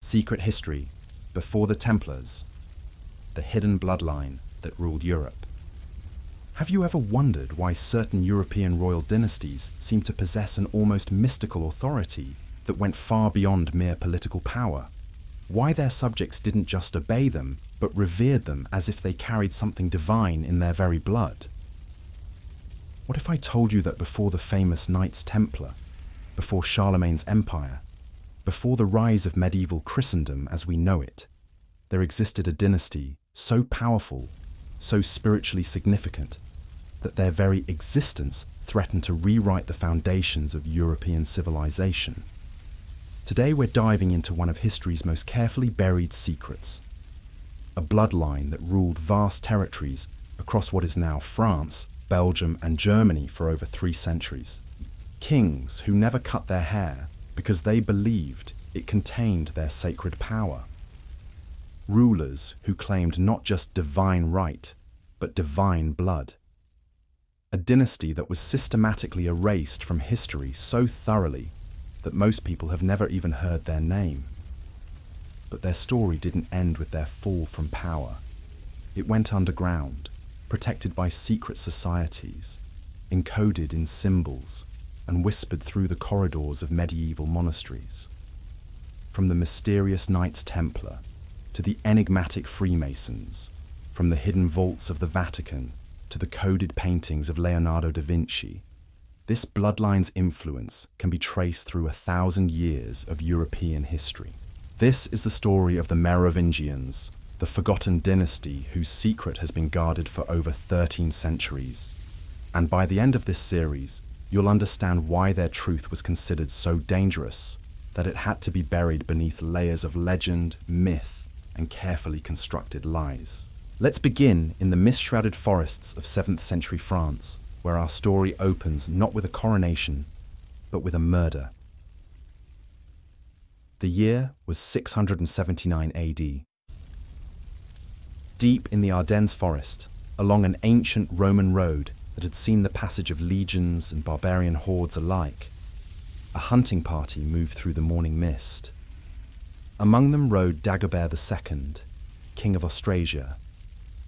Secret history, before the Templars, the hidden bloodline that ruled Europe. Have you ever wondered why certain European royal dynasties seem to possess an almost mystical authority that went far beyond mere political power? Why their subjects didn't just obey them, but revered them as if they carried something divine in their very blood? What if I told you that before the famous Knights Templar, before Charlemagne's empire, before the rise of medieval Christendom as we know it, there existed a dynasty so powerful, so spiritually significant, that their very existence threatened to rewrite the foundations of European civilization? Today we're diving into one of history's most carefully buried secrets, a bloodline that ruled vast territories across what is now France, Belgium and Germany for over 3 centuries. Kings who never cut their hair because they believed it contained their sacred power. Rulers who claimed not just divine right, but divine blood. A dynasty that was systematically erased from history so thoroughly that most people have never even heard their name. But their story didn't end with their fall from power. It went underground, protected by secret societies, encoded in symbols, and whispered through the corridors of medieval monasteries. From the mysterious Knights Templar to the enigmatic Freemasons, from the hidden vaults of the Vatican to the coded paintings of Leonardo da Vinci, this bloodline's influence can be traced through 1,000 years of European history. This is the story of the Merovingians, the forgotten dynasty whose secret has been guarded for over 13 centuries. And by the end of this series, you'll understand why their truth was considered so dangerous that it had to be buried beneath layers of legend, myth, and carefully constructed lies. Let's begin in the mist-shrouded forests of 7th century France, where our story opens not with a coronation, but with a murder. The year was 679 AD. Deep in the Ardennes forest, along an ancient Roman road that had seen the passage of legions and barbarian hordes alike, a hunting party moved through the morning mist. Among them rode Dagobert II, King of Austrasia,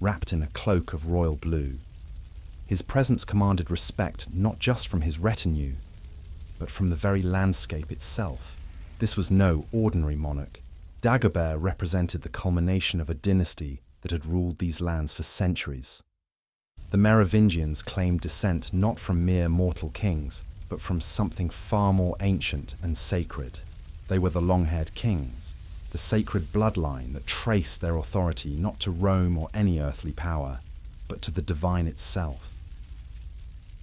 wrapped in a cloak of royal blue. His presence commanded respect not just from his retinue, but from the very landscape itself. This was no ordinary monarch. Dagobert represented the culmination of a dynasty that had ruled these lands for centuries. The Merovingians claimed descent not from mere mortal kings, but from something far more ancient and sacred. They were the long-haired kings, the sacred bloodline that traced their authority not to Rome or any earthly power, but to the divine itself.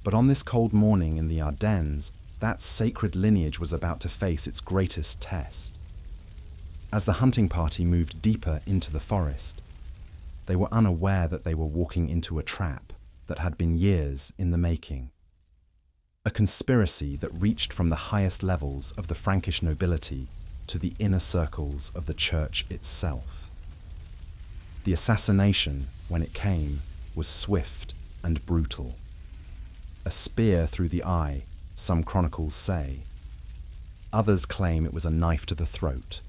But on this cold morning in the Ardennes, that sacred lineage was about to face its greatest test. As the hunting party moved deeper into the forest, they were unaware that they were walking into a trap that had been years in the making. A conspiracy that reached from the highest levels of the Frankish nobility to the inner circles of the church itself. The assassination, when it came, was swift and brutal. A spear through the eye, some chronicles say. Others claim it was a knife to the throat.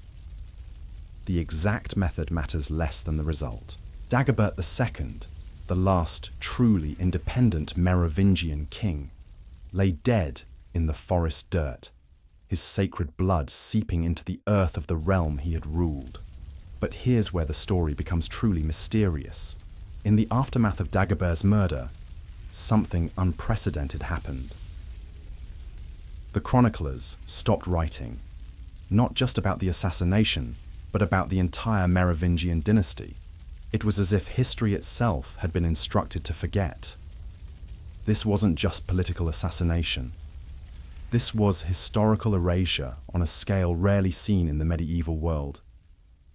The exact method matters less than the result. Dagobert II, the last truly independent Merovingian king, lay dead in the forest dirt, his sacred blood seeping into the earth of the realm he had ruled. But here's where the story becomes truly mysterious. In the aftermath of Dagobert's murder, something unprecedented happened. The chroniclers stopped writing, not just about the assassination, but about the entire Merovingian dynasty. It was as if history itself had been instructed to forget. This wasn't just political assassination. This was historical erasure on a scale rarely seen in the medieval world.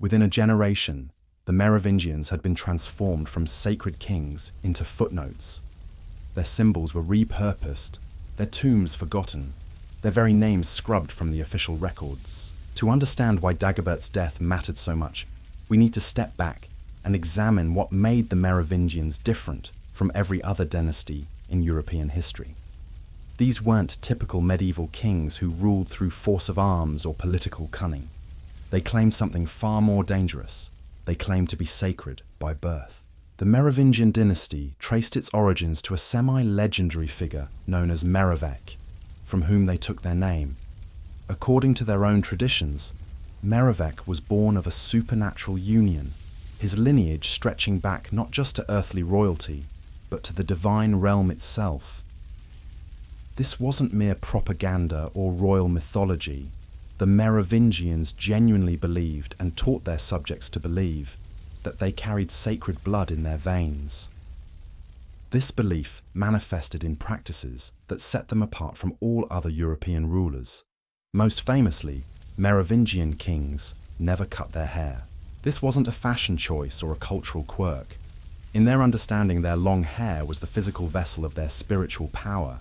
Within a generation, the Merovingians had been transformed from sacred kings into footnotes. Their symbols were repurposed, their tombs forgotten, their very names scrubbed from the official records. To understand why Dagobert's death mattered so much, we need to step back and examine what made the Merovingians different from every other dynasty in European history. These weren't typical medieval kings who ruled through force of arms or political cunning. They claimed something far more dangerous. They claimed to be sacred by birth. The Merovingian dynasty traced its origins to a semi-legendary figure known as Merovec, from whom they took their name. According to their own traditions, Merovec was born of a supernatural union, his lineage stretching back not just to earthly royalty, but to the divine realm itself. This wasn't mere propaganda or royal mythology. The Merovingians genuinely believed, and taught their subjects to believe, that they carried sacred blood in their veins. This belief manifested in practices that set them apart from all other European rulers. Most famously, Merovingian kings never cut their hair. This wasn't a fashion choice or a cultural quirk. In their understanding, their long hair was the physical vessel of their spiritual power.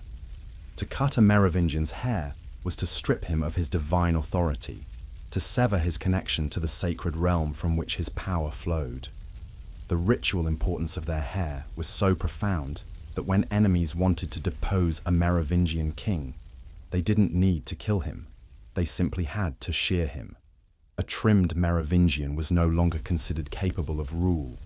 To cut a Merovingian's hair was to strip him of his divine authority, to sever his connection to the sacred realm from which his power flowed. The ritual importance of their hair was so profound that when enemies wanted to depose a Merovingian king, they didn't need to kill him. They simply had to shear him. A trimmed Merovingian was no longer considered capable of rule.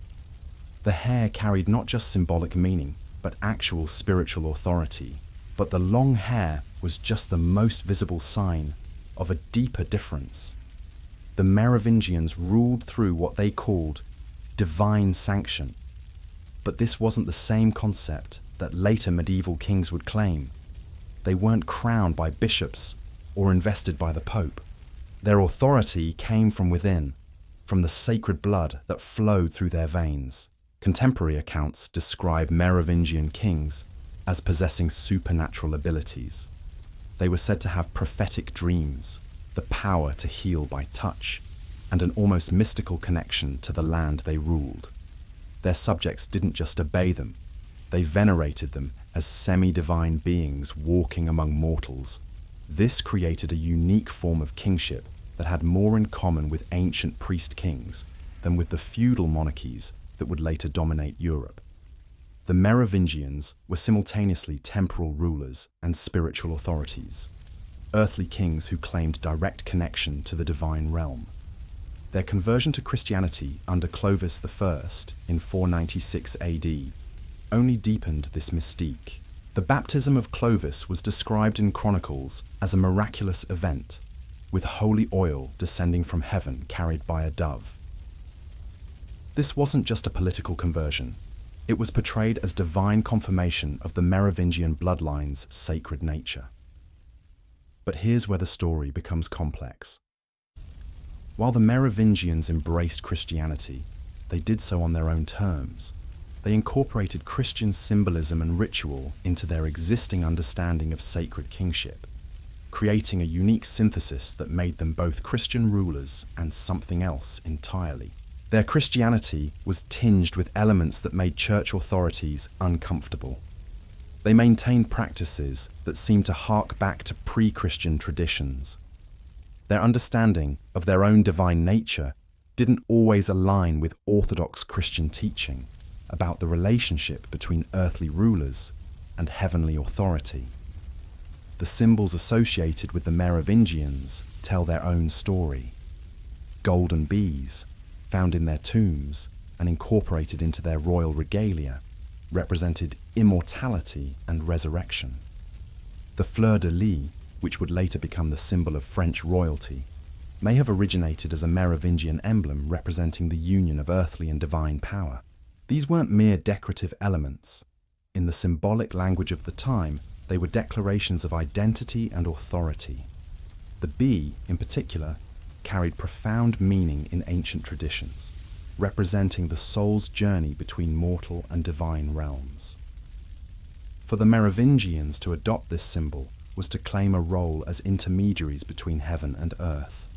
The hair carried not just symbolic meaning, but actual spiritual authority. But the long hair was just the most visible sign of a deeper difference. The Merovingians ruled through what they called divine sanction. But this wasn't the same concept that later medieval kings would claim. They weren't crowned by bishops or invested by the Pope. Their authority came from within, from the sacred blood that flowed through their veins. Contemporary accounts describe Merovingian kings as possessing supernatural abilities. They were said to have prophetic dreams, the power to heal by touch, and an almost mystical connection to the land they ruled. Their subjects didn't just obey them, they venerated them as semi-divine beings walking among mortals. This created a unique form of kingship that had more in common with ancient priest-kings than with the feudal monarchies that would later dominate Europe. The Merovingians were simultaneously temporal rulers and spiritual authorities, earthly kings who claimed direct connection to the divine realm. Their conversion to Christianity under Clovis I in 496 AD only deepened this mystique. The baptism of Clovis was described in chronicles as a miraculous event, with holy oil descending from heaven carried by a dove. This wasn't just a political conversion. It was portrayed as divine confirmation of the Merovingian bloodline's sacred nature. But here's where the story becomes complex. While the Merovingians embraced Christianity, they did so on their own terms. They incorporated Christian symbolism and ritual into their existing understanding of sacred kingship, creating a unique synthesis that made them both Christian rulers and something else entirely. Their Christianity was tinged with elements that made church authorities uncomfortable. They maintained practices that seemed to hark back to pre-Christian traditions. Their understanding of their own divine nature didn't always align with orthodox Christian teaching about the relationship between earthly rulers and heavenly authority. The symbols associated with the Merovingians tell their own story. Golden bees, found in their tombs and incorporated into their royal regalia, represented immortality and resurrection. The fleur-de-lis, which would later become the symbol of French royalty, may have originated as a Merovingian emblem representing the union of earthly and divine power. These weren't mere decorative elements. In the symbolic language of the time, they were declarations of identity and authority. The bee, in particular, carried profound meaning in ancient traditions, representing the soul's journey between mortal and divine realms. For the Merovingians to adopt this symbol was to claim a role as intermediaries between heaven and earth.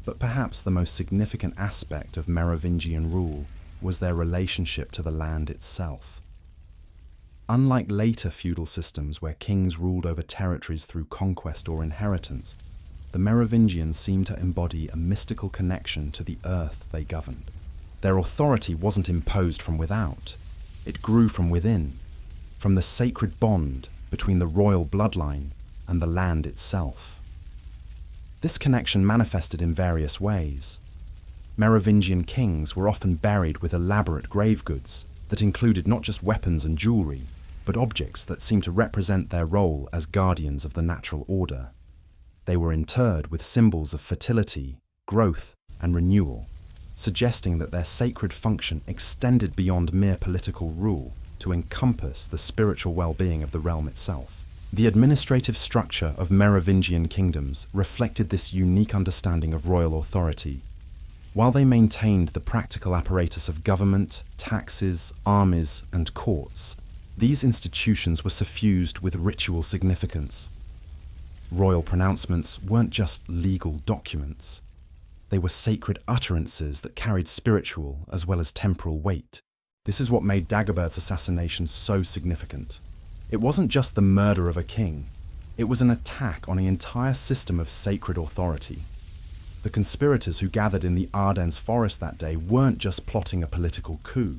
But perhaps the most significant aspect of Merovingian rule was their relationship to the land itself. Unlike later feudal systems where kings ruled over territories through conquest or inheritance, the Merovingians seemed to embody a mystical connection to the earth they governed. Their authority wasn't imposed from without, it grew from within, from the sacred bond between the royal bloodline and the land itself. This connection manifested in various ways. Merovingian kings were often buried with elaborate grave goods that included not just weapons and jewelry, but objects that seemed to represent their role as guardians of the natural order. They were interred with symbols of fertility, growth, and renewal, suggesting that their sacred function extended beyond mere political rule to encompass the spiritual well-being of the realm itself. The administrative structure of Merovingian kingdoms reflected this unique understanding of royal authority. While they maintained the practical apparatus of government, taxes, armies, and courts, these institutions were suffused with ritual significance. Royal pronouncements weren't just legal documents. They were sacred utterances that carried spiritual as well as temporal weight. This is what made Dagobert's assassination so significant. It wasn't just the murder of a king, it was an attack on an entire system of sacred authority. The conspirators who gathered in the Ardennes forest that day weren't just plotting a political coup.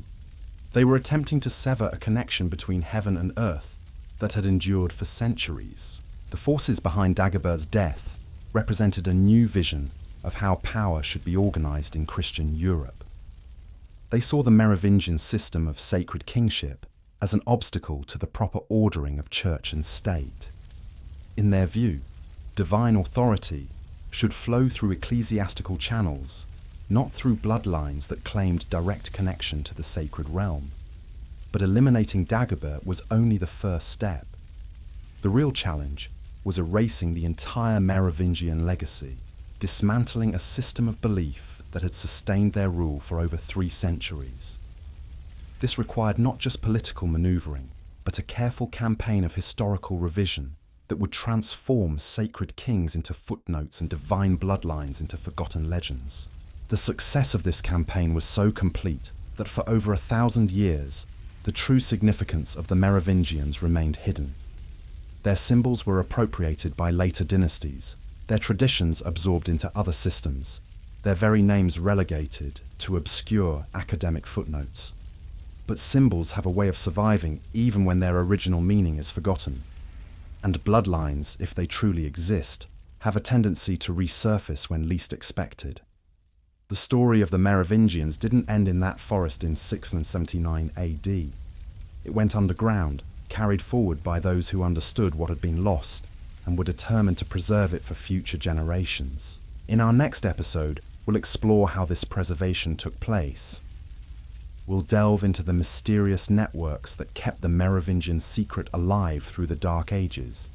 They were attempting to sever a connection between heaven and earth that had endured for centuries. The forces behind Dagobert's death represented a new vision of how power should be organized in Christian Europe. They saw the Merovingian system of sacred kingship as an obstacle to the proper ordering of church and state. In their view, divine authority should flow through ecclesiastical channels, not through bloodlines that claimed direct connection to the sacred realm. But eliminating Dagobert was only the first step. The real challenge was erasing the entire Merovingian legacy, dismantling a system of belief that had sustained their rule for over 3 centuries. This required not just political maneuvering, but a careful campaign of historical revision that would transform sacred kings into footnotes and divine bloodlines into forgotten legends. The success of this campaign was so complete that for over 1,000 years, the true significance of the Merovingians remained hidden. Their symbols were appropriated by later dynasties, their traditions absorbed into other systems, their very names relegated to obscure academic footnotes. But symbols have a way of surviving even when their original meaning is forgotten. And bloodlines, if they truly exist, have a tendency to resurface when least expected. The story of the Merovingians didn't end in that forest in 679 AD. It went underground, carried forward by those who understood what had been lost and were determined to preserve it for future generations. In our next episode, we'll explore how this preservation took place. We'll delve into the mysterious networks that kept the Merovingian secret alive through the Dark Ages,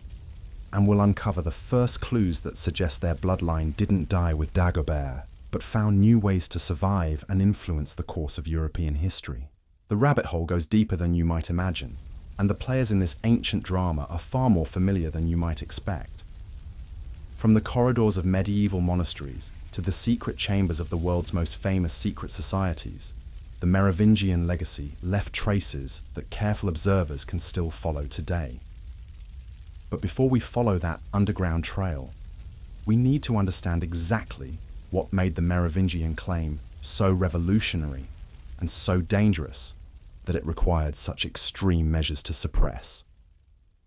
and we'll uncover the first clues that suggest their bloodline didn't die with Dagobert, but found new ways to survive and influence the course of European history. The rabbit hole goes deeper than you might imagine, and the players in this ancient drama are far more familiar than you might expect. From the corridors of medieval monasteries to the secret chambers of the world's most famous secret societies, the Merovingian legacy left traces that careful observers can still follow today. But before we follow that underground trail, we need to understand exactly what made the Merovingian claim so revolutionary and so dangerous that it required such extreme measures to suppress.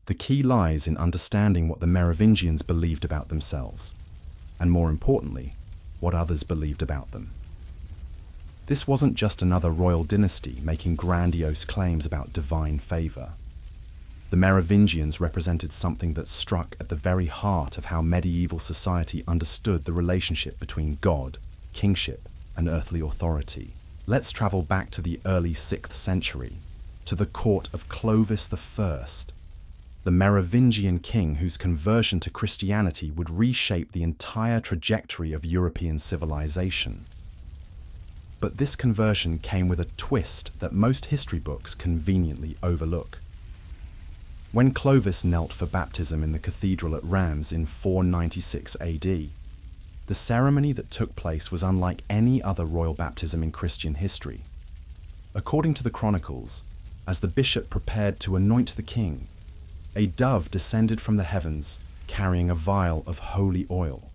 The key lies in understanding what the Merovingians believed about themselves, and more importantly, what others believed about them. This wasn't just another royal dynasty making grandiose claims about divine favor. The Merovingians represented something that struck at the very heart of how medieval society understood the relationship between God, kingship, and earthly authority. Let's travel back to the early 6th century, to the court of Clovis I, the Merovingian king whose conversion to Christianity would reshape the entire trajectory of European civilization. But this conversion came with a twist that most history books conveniently overlook. When Clovis knelt for baptism in the cathedral at Reims in 496 AD, the ceremony that took place was unlike any other royal baptism in Christian history. According to the chronicles, as the bishop prepared to anoint the king, a dove descended from the heavens carrying a vial of holy oil.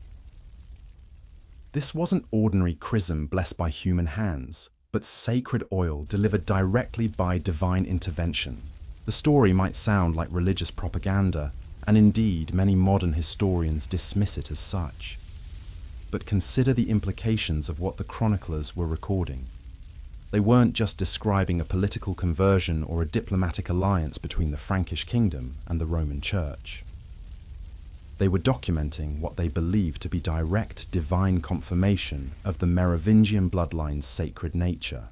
This wasn't ordinary chrism blessed by human hands, but sacred oil delivered directly by divine intervention. The story might sound like religious propaganda, and indeed many modern historians dismiss it as such. but consider the implications of what the chroniclers were recording. They weren't just describing a political conversion or a diplomatic alliance between the Frankish kingdom and the Roman Church. They were documenting what they believed to be direct divine confirmation of the Merovingian bloodline's sacred nature.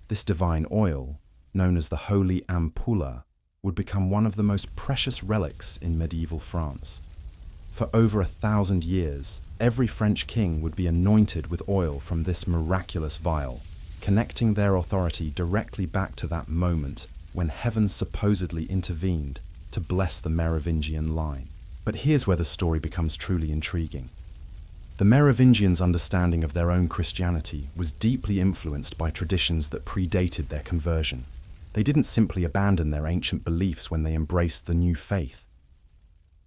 This divine oil, known as the Holy Ampulla, would become one of the most precious relics in medieval France. For over 1,000 years, every French king would be anointed with oil from this miraculous vial, connecting their authority directly back to that moment when heaven supposedly intervened to bless the Merovingian line. But here's where the story becomes truly intriguing. The Merovingians' understanding of their own Christianity was deeply influenced by traditions that predated their conversion. They didn't simply abandon their ancient beliefs when they embraced the new faith.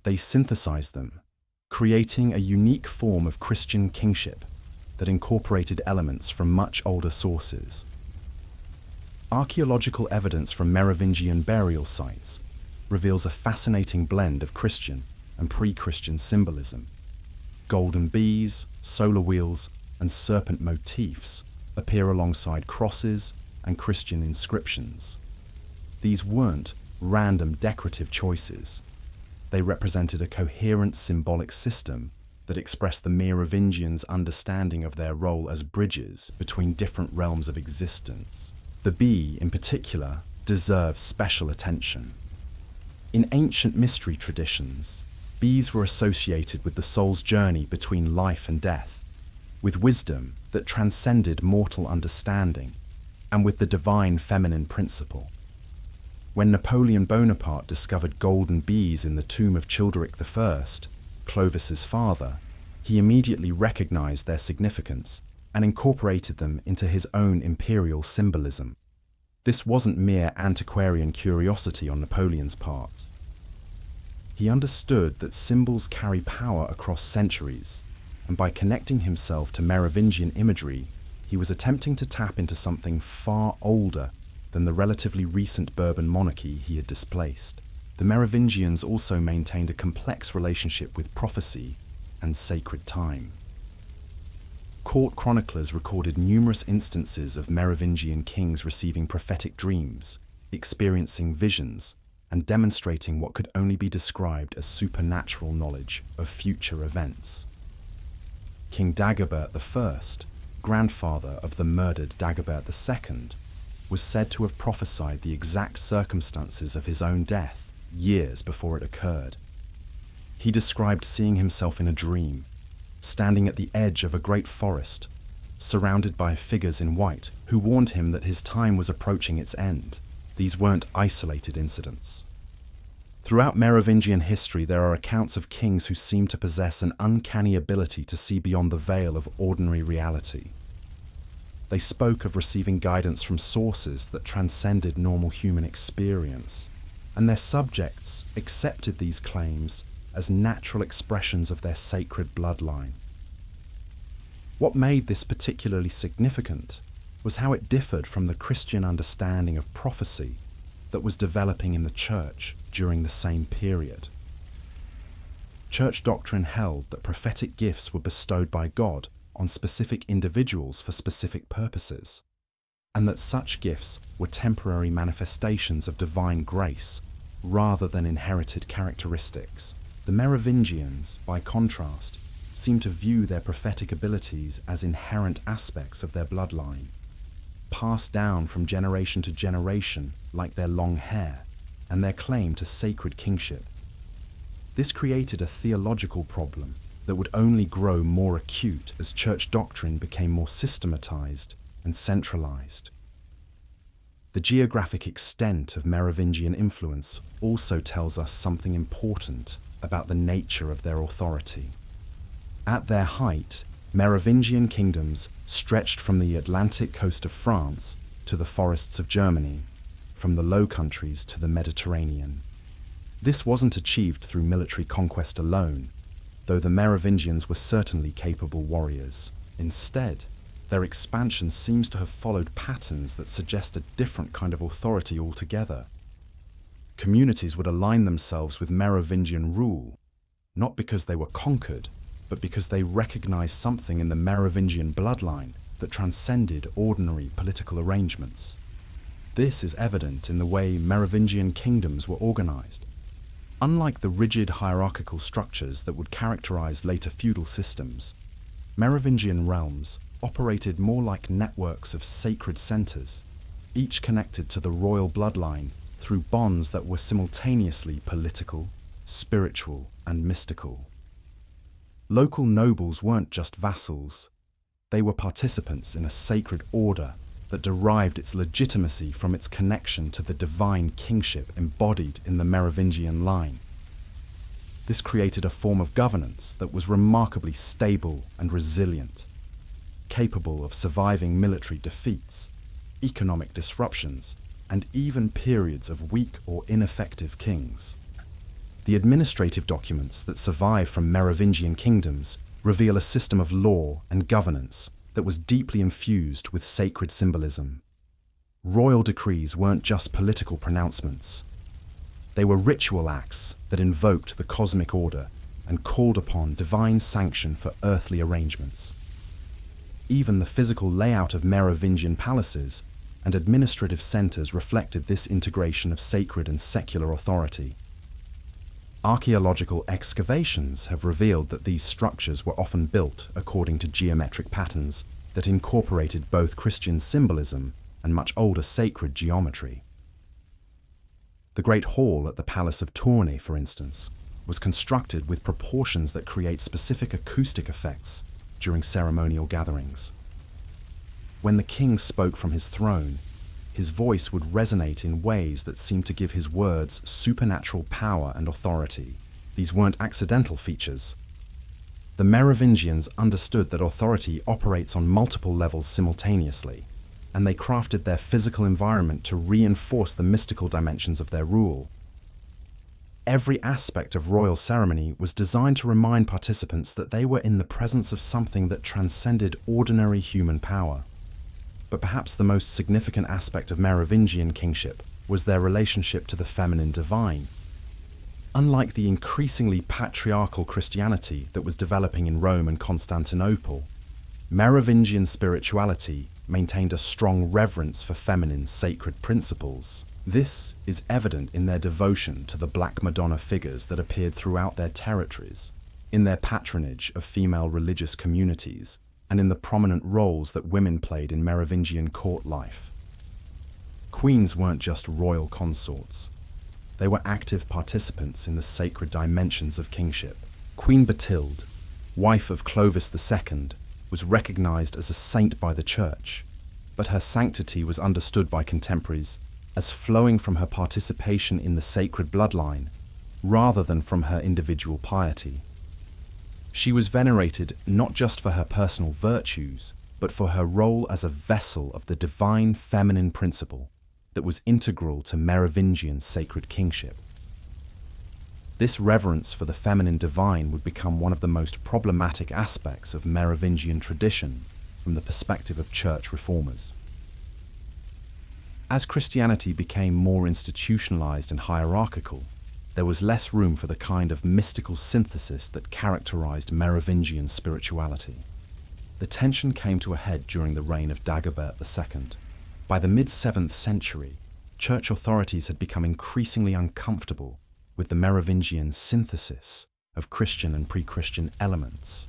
They synthesized them, creating a unique form of Christian kingship that incorporated elements from much older sources. Archaeological evidence from Merovingian burial sites reveals a fascinating blend of Christian and pre-Christian symbolism. Golden bees, solar wheels, and serpent motifs appear alongside crosses and Christian inscriptions. These weren't random decorative choices. They represented a coherent symbolic system that expressed the Merovingians' understanding of their role as bridges between different realms of existence. The bee, in particular, deserves special attention. In ancient mystery traditions, bees were associated with the soul's journey between life and death, with wisdom that transcended mortal understanding, and with the divine feminine principle. When Napoleon Bonaparte discovered golden bees in the tomb of Childeric I, Clovis's father, he immediately recognized their significance and incorporated them into his own imperial symbolism. This wasn't mere antiquarian curiosity on Napoleon's part. He understood that symbols carry power across centuries, and by connecting himself to Merovingian imagery, he was attempting to tap into something far older than the relatively recent Bourbon monarchy he had displaced. The Merovingians also maintained a complex relationship with prophecy and sacred time. Court chroniclers recorded numerous instances of Merovingian kings receiving prophetic dreams, experiencing visions, and demonstrating what could only be described as supernatural knowledge of future events. King Dagobert I, grandfather of the murdered Dagobert II, was said to have prophesied the exact circumstances of his own death years before it occurred. He described seeing himself in a dream, standing at the edge of a great forest, surrounded by figures in white who warned him that his time was approaching its end. These weren't isolated incidents. Throughout Merovingian history, there are accounts of kings who seem to possess an uncanny ability to see beyond the veil of ordinary reality. They spoke of receiving guidance from sources that transcended normal human experience, and their subjects accepted these claims as natural expressions of their sacred bloodline. What made this particularly significant was how it differed from the Christian understanding of prophecy that was developing in the Church during the same period. Church doctrine held that prophetic gifts were bestowed by God on specific individuals for specific purposes, and that such gifts were temporary manifestations of divine grace rather than inherited characteristics. The Merovingians, by contrast, seem to view their prophetic abilities as inherent aspects of their bloodline, passed down from generation to generation like their long hair and their claim to sacred kingship. This created a theological problem that would only grow more acute as church doctrine became more systematized and centralized. The geographic extent of Merovingian influence also tells us something important about the nature of their authority. At their height, Merovingian kingdoms stretched from the Atlantic coast of France to the forests of Germany, from the Low Countries to the Mediterranean. This wasn't achieved through military conquest alone, though the Merovingians were certainly capable warriors. Instead, their expansion seems to have followed patterns that suggest a different kind of authority altogether. Communities would align themselves with Merovingian rule, not because they were conquered, but because they recognized something in the Merovingian bloodline that transcended ordinary political arrangements. This is evident in the way Merovingian kingdoms were organized. Unlike the rigid hierarchical structures that would characterize later feudal systems, Merovingian realms operated more like networks of sacred centers, each connected to the royal bloodline through bonds that were simultaneously political, spiritual, and mystical. Local nobles weren't just vassals. They were participants in a sacred order that derived its legitimacy from its connection to the divine kingship embodied in the Merovingian line. This created a form of governance that was remarkably stable and resilient, capable of surviving military defeats, economic disruptions, and even periods of weak or ineffective kings. The administrative documents that survive from Merovingian kingdoms reveal a system of law and governance that was deeply infused with sacred symbolism. Royal decrees weren't just political pronouncements. They were ritual acts that invoked the cosmic order and called upon divine sanction for earthly arrangements. Even the physical layout of Merovingian palaces and administrative centers reflected this integration of sacred and secular authority. Archaeological excavations have revealed that these structures were often built according to geometric patterns that incorporated both Christian symbolism and much older sacred geometry. The Great Hall at the Palace of Tournai, for instance, was constructed with proportions that create specific acoustic effects during ceremonial gatherings. When the king spoke from his throne, his voice would resonate in ways that seemed to give his words supernatural power and authority. These weren't accidental features. The Merovingians understood that authority operates on multiple levels simultaneously, and they crafted their physical environment to reinforce the mystical dimensions of their rule. Every aspect of royal ceremony was designed to remind participants that they were in the presence of something that transcended ordinary human power. But perhaps the most significant aspect of Merovingian kingship was their relationship to the feminine divine. Unlike the increasingly patriarchal Christianity that was developing in Rome and Constantinople, Merovingian spirituality maintained a strong reverence for feminine sacred principles. This is evident in their devotion to the Black Madonna figures that appeared throughout their territories, in their patronage of female religious communities, and in the prominent roles that women played in Merovingian court life. Queens weren't just royal consorts. They were active participants in the sacred dimensions of kingship. Queen Bathilde, wife of Clovis II, was recognized as a saint by the church, but her sanctity was understood by contemporaries as flowing from her participation in the sacred bloodline, rather than from her individual piety. She was venerated not just for her personal virtues, but for her role as a vessel of the divine feminine principle that was integral to Merovingian sacred kingship. This reverence for the feminine divine would become one of the most problematic aspects of Merovingian tradition from the perspective of church reformers. As Christianity became more institutionalized and hierarchical, there was less room for the kind of mystical synthesis that characterized Merovingian spirituality. The tension came to a head during the reign of Dagobert II. By the mid-7th century, church authorities had become increasingly uncomfortable with the Merovingian synthesis of Christian and pre-Christian elements.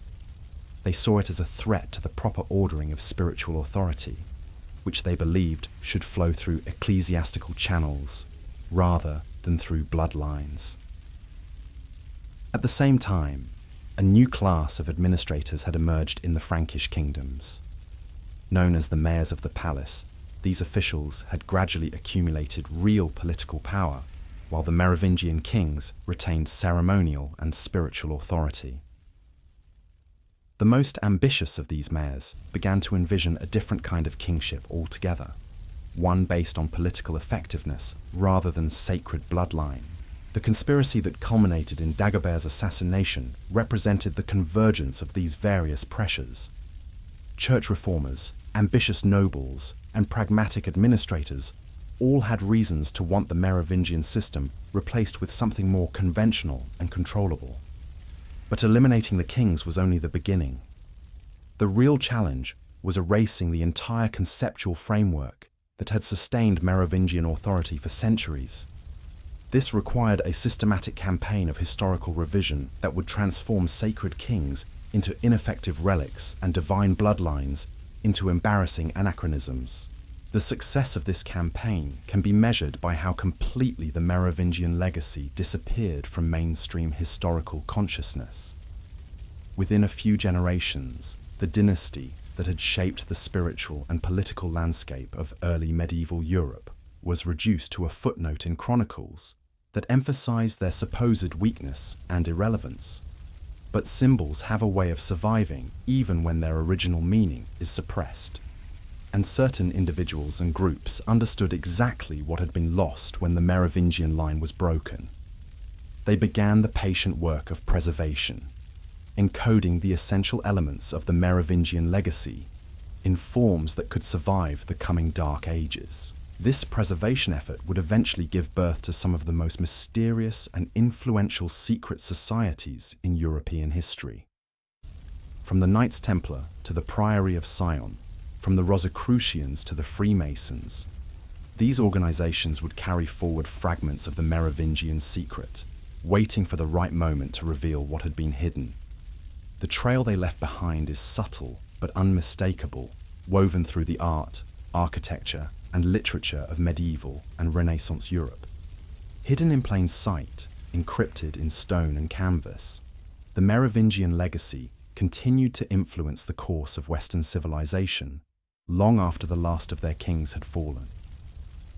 They saw it as a threat to the proper ordering of spiritual authority, which they believed should flow through ecclesiastical channels rather than through bloodlines. At the same time, a new class of administrators had emerged in the Frankish kingdoms. Known as the mayors of the palace, these officials had gradually accumulated real political power, while the Merovingian kings retained ceremonial and spiritual authority. The most ambitious of these mayors began to envision a different kind of kingship altogether, one based on political effectiveness rather than sacred bloodline. The conspiracy that culminated in Dagobert's assassination represented the convergence of these various pressures. Church reformers, ambitious nobles, and pragmatic administrators all had reasons to want the Merovingian system replaced with something more conventional and controllable. But eliminating the kings was only the beginning. The real challenge was erasing the entire conceptual framework that had sustained Merovingian authority for centuries. This required a systematic campaign of historical revision that would transform sacred kings into ineffective relics and divine bloodlines into embarrassing anachronisms. The success of this campaign can be measured by how completely the Merovingian legacy disappeared from mainstream historical consciousness. Within a few generations, the dynasty that had shaped the spiritual and political landscape of early medieval Europe was reduced to a footnote in chronicles that emphasized their supposed weakness and irrelevance. But symbols have a way of surviving even when their original meaning is suppressed. And certain individuals and groups understood exactly what had been lost when the Merovingian line was broken. They began the patient work of preservation, encoding the essential elements of the Merovingian legacy in forms that could survive the coming Dark Ages. This preservation effort would eventually give birth to some of the most mysterious and influential secret societies in European history. From the Knights Templar to the Priory of Sion, from the Rosicrucians to the Freemasons, these organizations would carry forward fragments of the Merovingian secret, waiting for the right moment to reveal what had been hidden. The trail they left behind is subtle but unmistakable, woven through the art, architecture, and literature of medieval and Renaissance Europe. Hidden in plain sight, encrypted in stone and canvas, the Merovingian legacy continued to influence the course of Western civilization long after the last of their kings had fallen.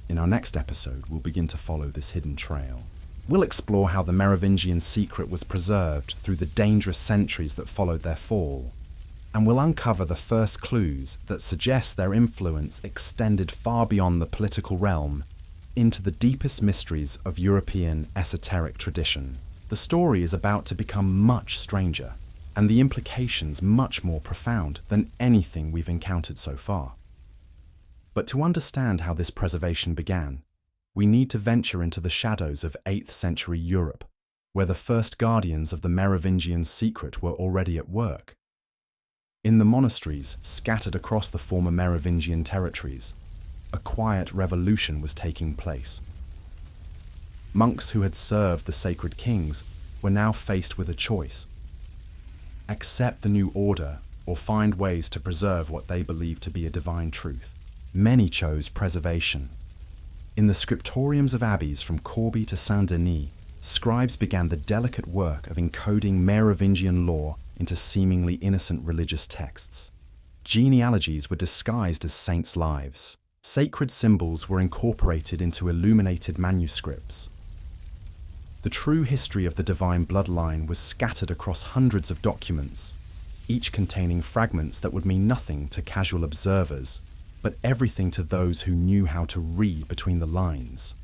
In our next episode, we'll begin to follow this hidden trail. We'll explore how the Merovingian secret was preserved through the dangerous centuries that followed their fall, and we'll uncover the first clues that suggest their influence extended far beyond the political realm into the deepest mysteries of European esoteric tradition. The story is about to become much stranger, and the implications much more profound than anything we've encountered so far. But to understand how this preservation began, we need to venture into the shadows of 8th century Europe, where the first guardians of the Merovingian secret were already at work. In the monasteries scattered across the former Merovingian territories, a quiet revolution was taking place. Monks who had served the sacred kings were now faced with a choice: accept the new order or find ways to preserve what they believed to be a divine truth. Many chose preservation. In the scriptoriums of abbeys from Corbie to Saint-Denis, scribes began the delicate work of encoding Merovingian lore into seemingly innocent religious texts. Genealogies were disguised as saints' lives. Sacred symbols were incorporated into illuminated manuscripts. The true history of the divine bloodline was scattered across hundreds of documents, each containing fragments that would mean nothing to casual observers, but everything to those who knew how to read between the lines.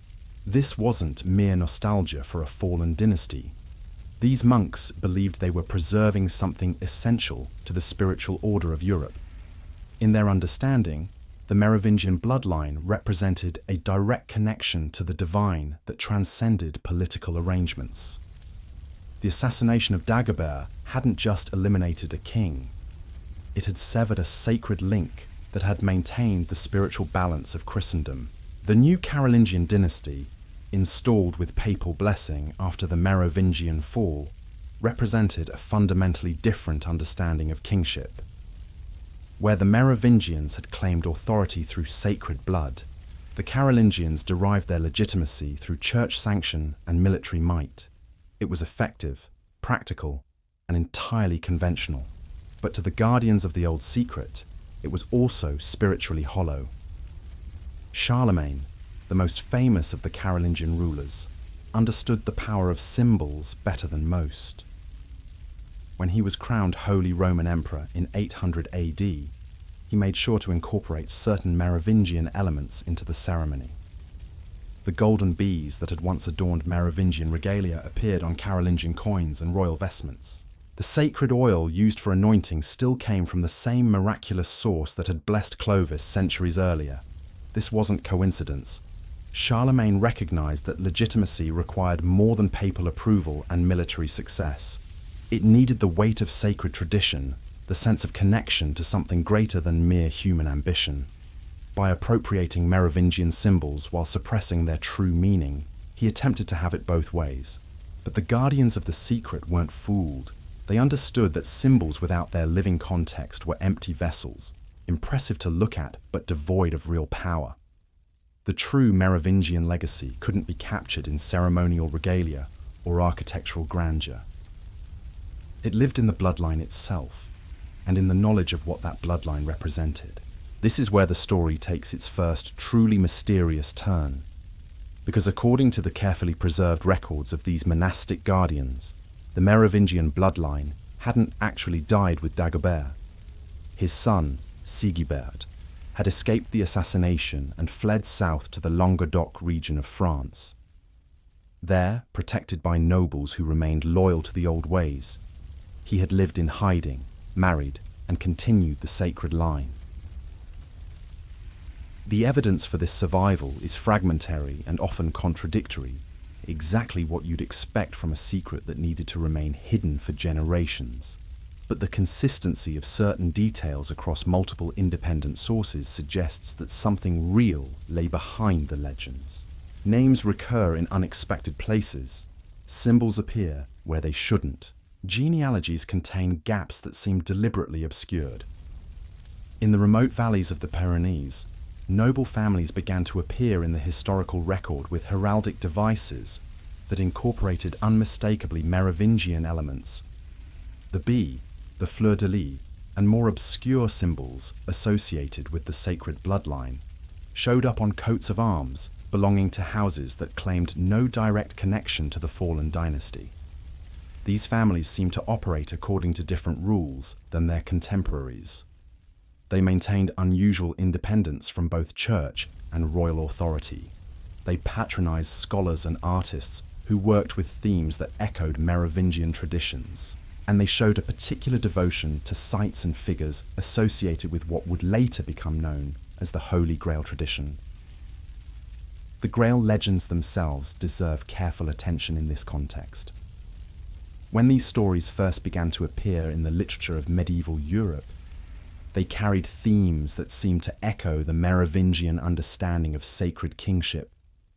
This wasn't mere nostalgia for a fallen dynasty. These monks believed they were preserving something essential to the spiritual order of Europe. In their understanding, the Merovingian bloodline represented a direct connection to the divine that transcended political arrangements. The assassination of Dagobert hadn't just eliminated a king, it had severed a sacred link that had maintained the spiritual balance of Christendom. The new Carolingian dynasty, installed with papal blessing after the Merovingian fall, represented a fundamentally different understanding of kingship. Where the Merovingians had claimed authority through sacred blood, the Carolingians derived their legitimacy through church sanction and military might. It was effective, practical, and entirely conventional. But to the guardians of the old secret, it was also spiritually hollow. Charlemagne, the most famous of the Carolingian rulers, understood the power of symbols better than most. When he was crowned Holy Roman Emperor in 800 AD, he made sure to incorporate certain Merovingian elements into the ceremony. The golden bees that had once adorned Merovingian regalia appeared on Carolingian coins and royal vestments. The sacred oil used for anointing still came from the same miraculous source that had blessed Clovis centuries earlier. This wasn't coincidence. Charlemagne recognized that legitimacy required more than papal approval and military success. It needed the weight of sacred tradition, the sense of connection to something greater than mere human ambition. By appropriating Merovingian symbols while suppressing their true meaning, he attempted to have it both ways. But the guardians of the secret weren't fooled. They understood that symbols without their living context were empty vessels, impressive to look at but devoid of real power. The true Merovingian legacy couldn't be captured in ceremonial regalia or architectural grandeur. It lived in the bloodline itself, and in the knowledge of what that bloodline represented. This is where the story takes its first truly mysterious turn, because according to the carefully preserved records of these monastic guardians, the Merovingian bloodline hadn't actually died with Dagobert. His son, Sigebert, had escaped the assassination and fled south to the Languedoc region of France. There, protected by nobles who remained loyal to the old ways, he had lived in hiding, married, and continued the sacred line. The evidence for this survival is fragmentary and often contradictory, exactly what you'd expect from a secret that needed to remain hidden for generations. But the consistency of certain details across multiple independent sources suggests that something real lay behind the legends. Names recur in unexpected places. Symbols appear where they shouldn't. Genealogies contain gaps that seem deliberately obscured. In the remote valleys of the Pyrenees, noble families began to appear in the historical record with heraldic devices that incorporated unmistakably Merovingian elements. The bee, the fleur-de-lis, and more obscure symbols associated with the sacred bloodline showed up on coats of arms belonging to houses that claimed no direct connection to the fallen dynasty. These families seemed to operate according to different rules than their contemporaries. They maintained unusual independence from both church and royal authority. They patronized scholars and artists who worked with themes that echoed Merovingian traditions, and they showed a particular devotion to sites and figures associated with what would later become known as the Holy Grail tradition. The Grail legends themselves deserve careful attention in this context. When these stories first began to appear in the literature of medieval Europe, they carried themes that seemed to echo the Merovingian understanding of sacred kingship,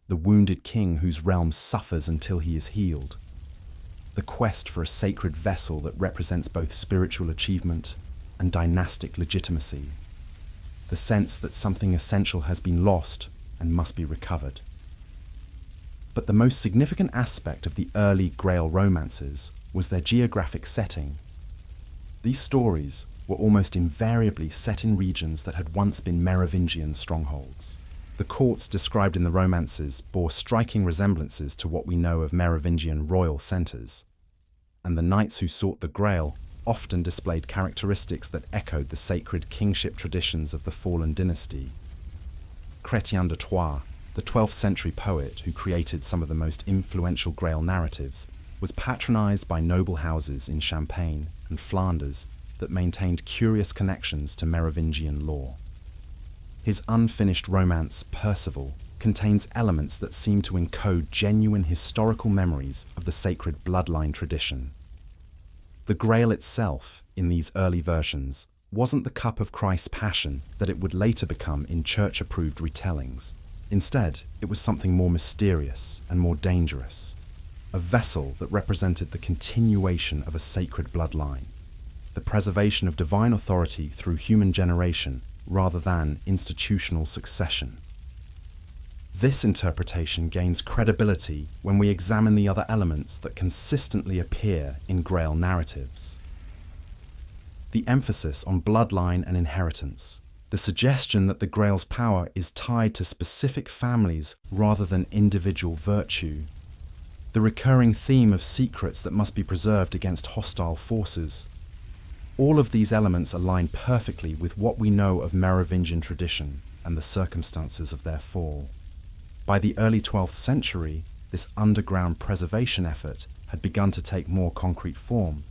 the wounded king whose realm suffers until he is healed, the quest for a sacred vessel that represents both spiritual achievement and dynastic legitimacy, the sense that something essential has been lost and must be recovered. But the most significant aspect of the early Grail romances was their geographic setting. These stories were almost invariably set in regions that had once been Merovingian strongholds. The courts described in the romances bore striking resemblances to what we know of Merovingian royal centres, and the knights who sought the Grail often displayed characteristics that echoed the sacred kingship traditions of the fallen dynasty. Chrétien de Troyes, the 12th century poet who created some of the most influential Grail narratives, was patronised by noble houses in Champagne and Flanders that maintained curious connections to Merovingian lore. His unfinished romance, Percival, contains elements that seem to encode genuine historical memories of the sacred bloodline tradition. The Grail itself, in these early versions, wasn't the cup of Christ's passion that it would later become in church-approved retellings. Instead, it was something more mysterious and more dangerous, a vessel that represented the continuation of a sacred bloodline, the preservation of divine authority through human generation rather than institutional succession. This interpretation gains credibility when we examine the other elements that consistently appear in Grail narratives. The emphasis on bloodline and inheritance, the suggestion that the Grail's power is tied to specific families rather than individual virtue, the recurring theme of secrets that must be preserved against hostile forces. All of these elements align perfectly with what we know of Merovingian tradition and the circumstances of their fall. By the early 12th century, this underground preservation effort had begun to take more concrete form.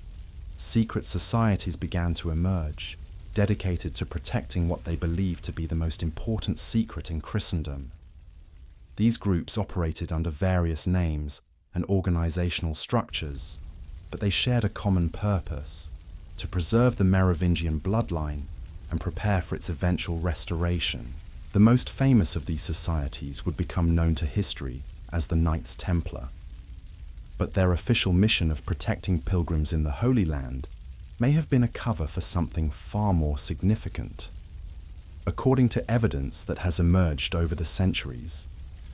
Secret societies began to emerge, dedicated to protecting what they believed to be the most important secret in Christendom. These groups operated under various names and organizational structures, but they shared a common purpose: to preserve the Merovingian bloodline and prepare for its eventual restoration. The most famous of these societies would become known to history as the Knights Templar, but their official mission of protecting pilgrims in the Holy Land may have been a cover for something far more significant. According to evidence that has emerged over the centuries,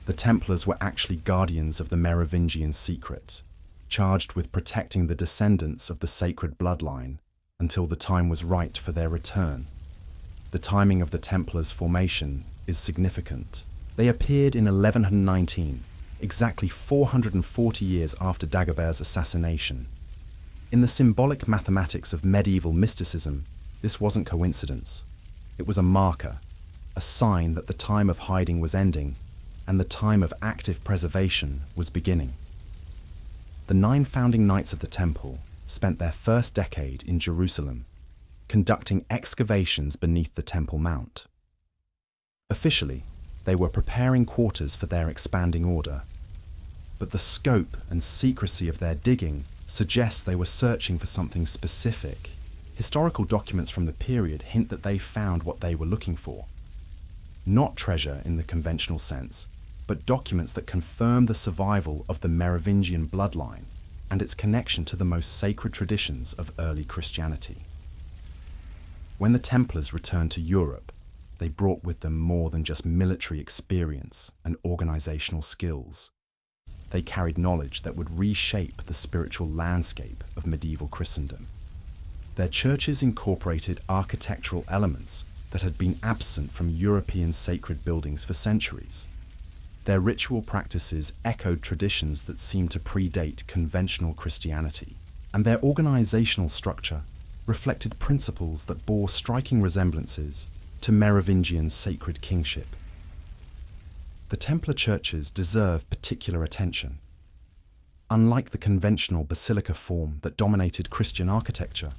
the Templars were actually guardians of the Merovingian secret, charged with protecting the descendants of the sacred bloodline until the time was right for their return. The timing of the Templars' formation is significant. They appeared in 1119, exactly 440 years after Dagobert's assassination. In the symbolic mathematics of medieval mysticism, this wasn't coincidence. It was a marker, a sign that the time of hiding was ending and the time of active preservation was beginning. The 9 founding Knights of the Temple spent their first decade in Jerusalem, conducting excavations beneath the Temple Mount. Officially, they were preparing quarters for their expanding order, but the scope and secrecy of their digging suggests they were searching for something specific. Historical documents from the period hint that they found what they were looking for. Not treasure in the conventional sense, but documents that confirm the survival of the Merovingian bloodline and its connection to the most sacred traditions of early Christianity. When the Templars returned to Europe, they brought with them more than just military experience and organizational skills. They carried knowledge that would reshape the spiritual landscape of medieval Christendom. Their churches incorporated architectural elements that had been absent from European sacred buildings for centuries. Their ritual practices echoed traditions that seemed to predate conventional Christianity, and their organizational structure reflected principles that bore striking resemblances to Merovingian sacred kingship. The Templar churches deserve particular attention. Unlike the conventional basilica form that dominated Christian architecture,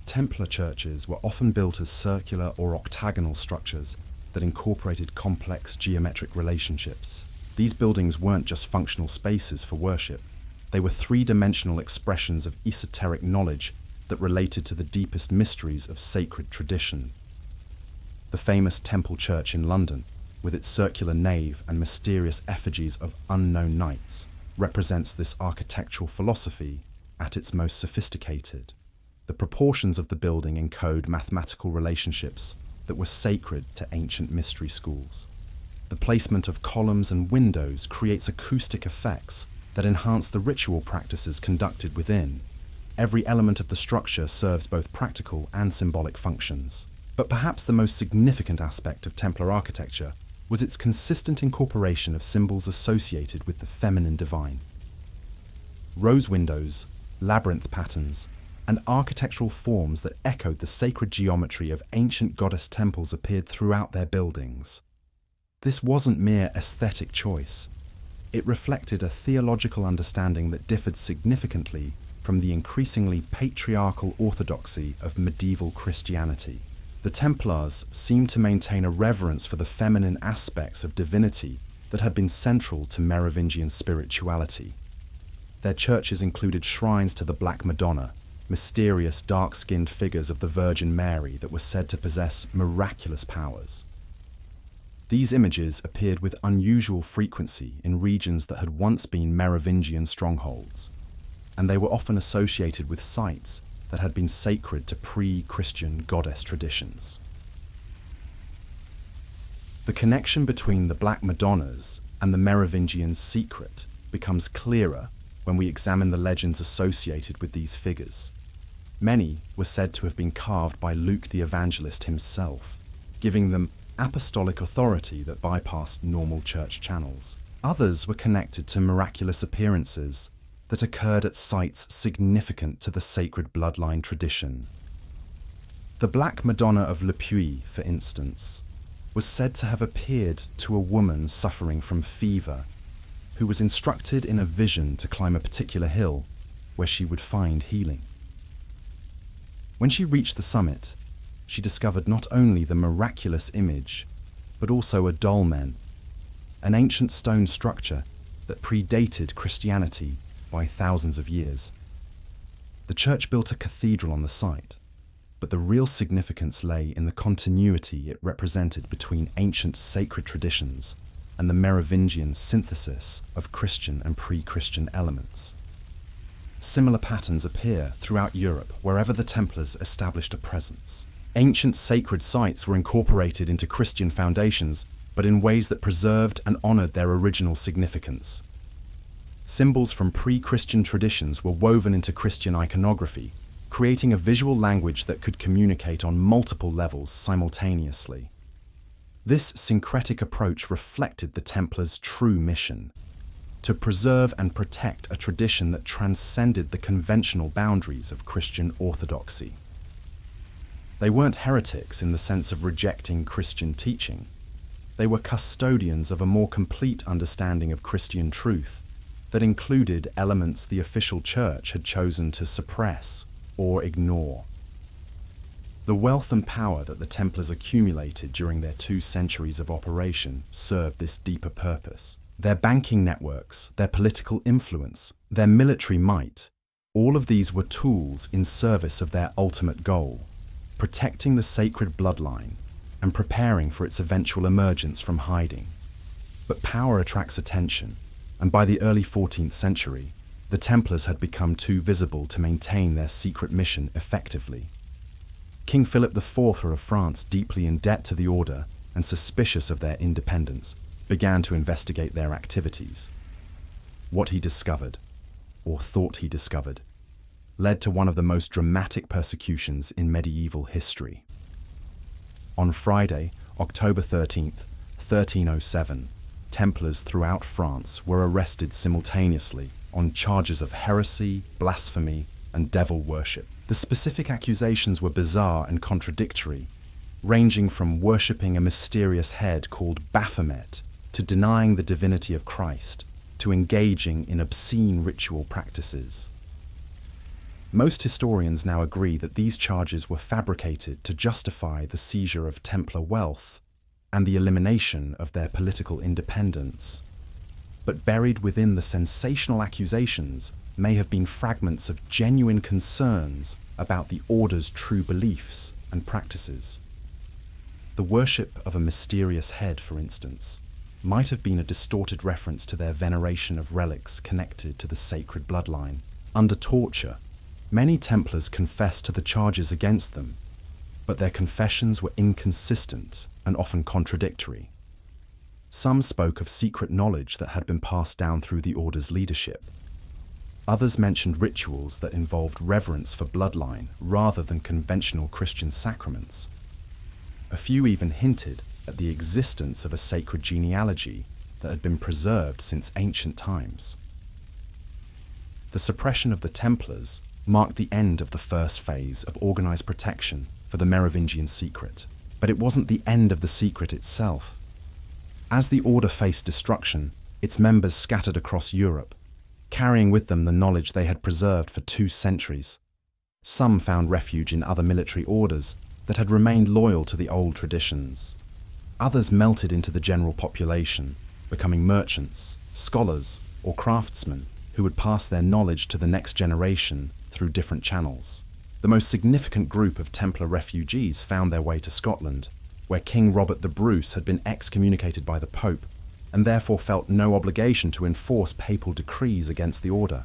Templar churches were often built as circular or octagonal structures that incorporated complex geometric relationships. These buildings weren't just functional spaces for worship. They were three-dimensional expressions of esoteric knowledge that related to the deepest mysteries of sacred tradition. The famous Temple Church in London, with its circular nave and mysterious effigies of unknown knights, represents this architectural philosophy at its most sophisticated. The proportions of the building encode mathematical relationships that were sacred to ancient mystery schools. The placement of columns and windows creates acoustic effects that enhance the ritual practices conducted within. Every element of the structure serves both practical and symbolic functions. But perhaps the most significant aspect of Templar architecture was its consistent incorporation of symbols associated with the feminine divine. Rose windows, labyrinth patterns, and architectural forms that echoed the sacred geometry of ancient goddess temples appeared throughout their buildings. This wasn't mere aesthetic choice. It reflected a theological understanding that differed significantly from the increasingly patriarchal orthodoxy of medieval Christianity. The Templars seemed to maintain a reverence for the feminine aspects of divinity that had been central to Merovingian spirituality. Their churches included shrines to the Black Madonna, mysterious dark-skinned figures of the Virgin Mary that were said to possess miraculous powers. These images appeared with unusual frequency in regions that had once been Merovingian strongholds, and they were often associated with sites that had been sacred to pre-Christian goddess traditions. The connection between the Black Madonnas and the Merovingian secret becomes clearer when we examine the legends associated with these figures. Many were said to have been carved by Luke the Evangelist himself, giving them apostolic authority that bypassed normal church channels. Others were connected to miraculous appearances that occurred at sites significant to the sacred bloodline tradition. The Black Madonna of Le Puy, for instance, was said to have appeared to a woman suffering from fever, who was instructed in a vision to climb a particular hill where she would find healing. When she reached the summit, she discovered not only the miraculous image, but also a dolmen, an ancient stone structure that predated Christianity by thousands of years. The church built a cathedral on the site, but the real significance lay in the continuity it represented between ancient sacred traditions and the Merovingian synthesis of Christian and pre-Christian elements. Similar patterns appear throughout Europe wherever the Templars established a presence. Ancient sacred sites were incorporated into Christian foundations, but in ways that preserved and honored their original significance. Symbols from pre-Christian traditions were woven into Christian iconography, creating a visual language that could communicate on multiple levels simultaneously. This syncretic approach reflected the Templars' true mission: to preserve and protect a tradition that transcended the conventional boundaries of Christian orthodoxy. They weren't heretics in the sense of rejecting Christian teaching. They were custodians of a more complete understanding of Christian truth that included elements the official church had chosen to suppress or ignore. The wealth and power that the Templars accumulated during their 2 centuries of operation served this deeper purpose. Their banking networks, their political influence, their military might, all of these were tools in service of their ultimate goal: protecting the sacred bloodline and preparing for its eventual emergence from hiding. But power attracts attention, and by the early 14th century, the Templars had become too visible to maintain their secret mission effectively. King Philip IV of France, deeply in debt to the order and suspicious of their independence, began to investigate their activities. What he discovered, or thought he discovered, led to one of the most dramatic persecutions in medieval history. On Friday, October 13th, 1307, Templars throughout France were arrested simultaneously on charges of heresy, blasphemy, and devil worship. The specific accusations were bizarre and contradictory, ranging from worshipping a mysterious head called Baphomet to denying the divinity of Christ to engaging in obscene ritual practices. Most historians now agree that these charges were fabricated to justify the seizure of Templar wealth and the elimination of their political independence. But buried within the sensational accusations may have been fragments of genuine concerns about the order's true beliefs and practices. The worship of a mysterious head, for instance, might have been a distorted reference to their veneration of relics connected to the sacred bloodline. Under torture, many Templars confessed to the charges against them, but their confessions were inconsistent and often contradictory. Some spoke of secret knowledge that had been passed down through the order's leadership. Others mentioned rituals that involved reverence for bloodline rather than conventional Christian sacraments. A few even hinted at the existence of a sacred genealogy that had been preserved since ancient times. The suppression of the Templars marked the end of the first phase of organized protection for the Merovingian secret. But it wasn't the end of the secret itself. As the order faced destruction, its members scattered across Europe, carrying with them the knowledge they had preserved for 2 centuries. Some found refuge in other military orders that had remained loyal to the old traditions. Others melted into the general population, becoming merchants, scholars, or craftsmen who would pass their knowledge to the next generation through different channels. The most significant group of Templar refugees found their way to Scotland, where King Robert the Bruce had been excommunicated by the Pope and therefore felt no obligation to enforce papal decrees against the order.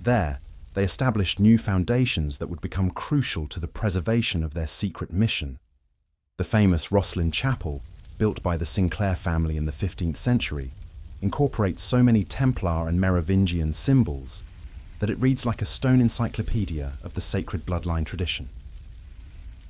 There, they established new foundations that would become crucial to the preservation of their secret mission. The famous Rosslyn Chapel, built by the Sinclair family in the 15th century, incorporates so many Templar and Merovingian symbols that it reads like a stone encyclopedia of the sacred bloodline tradition.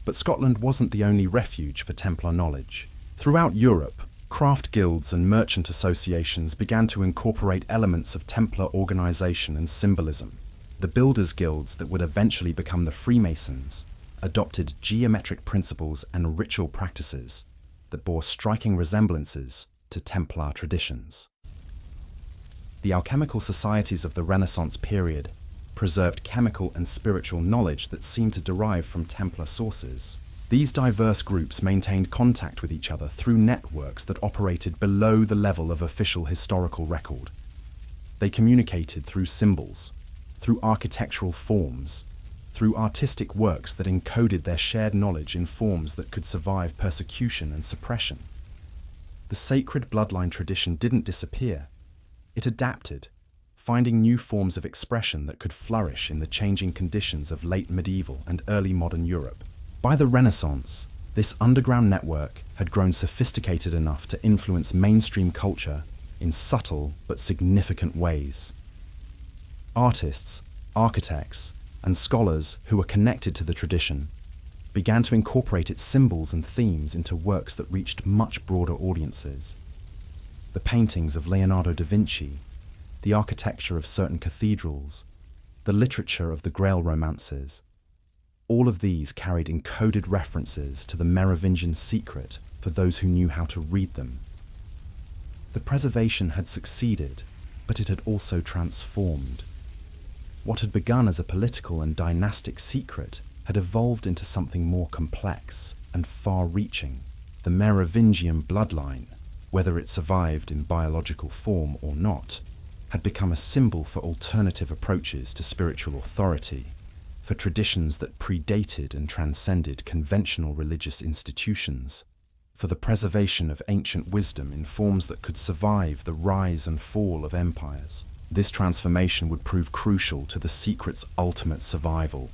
But Scotland wasn't the only refuge for Templar knowledge. Throughout Europe, craft guilds and merchant associations began to incorporate elements of Templar organization and symbolism. The builders' guilds that would eventually become the Freemasons adopted geometric principles and ritual practices that bore striking resemblances to Templar traditions. The alchemical societies of the Renaissance period preserved chemical and spiritual knowledge that seemed to derive from Templar sources. These diverse groups maintained contact with each other through networks that operated below the level of official historical record. They communicated through symbols, through architectural forms, through artistic works that encoded their shared knowledge in forms that could survive persecution and suppression. The sacred bloodline tradition didn't disappear. It adapted, finding new forms of expression that could flourish in the changing conditions of late medieval and early modern Europe. By the Renaissance, this underground network had grown sophisticated enough to influence mainstream culture in subtle but significant ways. Artists, architects, and scholars who were connected to the tradition began to incorporate its symbols and themes into works that reached much broader audiences. The paintings of Leonardo da Vinci, the architecture of certain cathedrals, the literature of the Grail romances, all of these carried encoded references to the Merovingian secret for those who knew how to read them. The preservation had succeeded, but it had also transformed. What had begun as a political and dynastic secret had evolved into something more complex and far-reaching. The Merovingian bloodline, whether it survived in biological form or not, had become a symbol for alternative approaches to spiritual authority, for traditions that predated and transcended conventional religious institutions, for the preservation of ancient wisdom in forms that could survive the rise and fall of empires. This transformation would prove crucial to the secret's ultimate survival.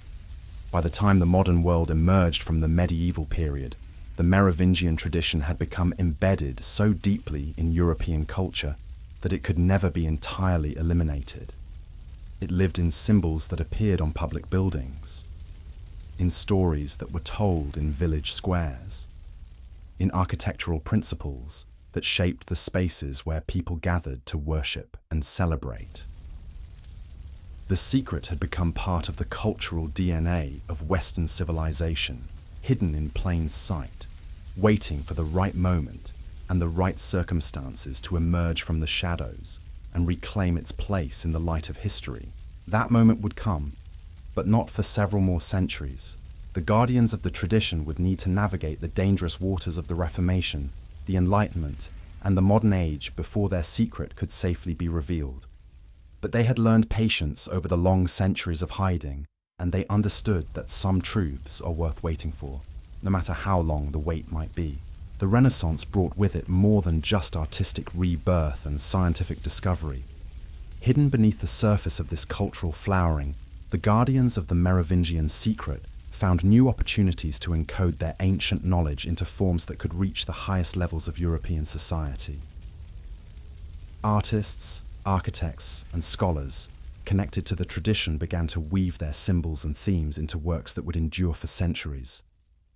By the time the modern world emerged from the medieval period, the Merovingian tradition had become embedded so deeply in European culture that it could never be entirely eliminated. It lived in symbols that appeared on public buildings, in stories that were told in village squares, in architectural principles that shaped the spaces where people gathered to worship and celebrate. The secret had become part of the cultural DNA of Western civilization, hidden in plain sight, waiting for the right moment and the right circumstances to emerge from the shadows and reclaim its place in the light of history. That moment would come, but not for several more centuries. The guardians of the tradition would need to navigate the dangerous waters of the Reformation, the Enlightenment, and the modern age before their secret could safely be revealed. But they had learned patience over the long centuries of hiding, and they understood that some truths are worth waiting for, no matter how long the wait might be. The Renaissance brought with it more than just artistic rebirth and scientific discovery. Hidden beneath the surface of this cultural flowering, the guardians of the Merovingian secret found new opportunities to encode their ancient knowledge into forms that could reach the highest levels of European society. Artists, architects, and scholars connected to the tradition began to weave their symbols and themes into works that would endure for centuries,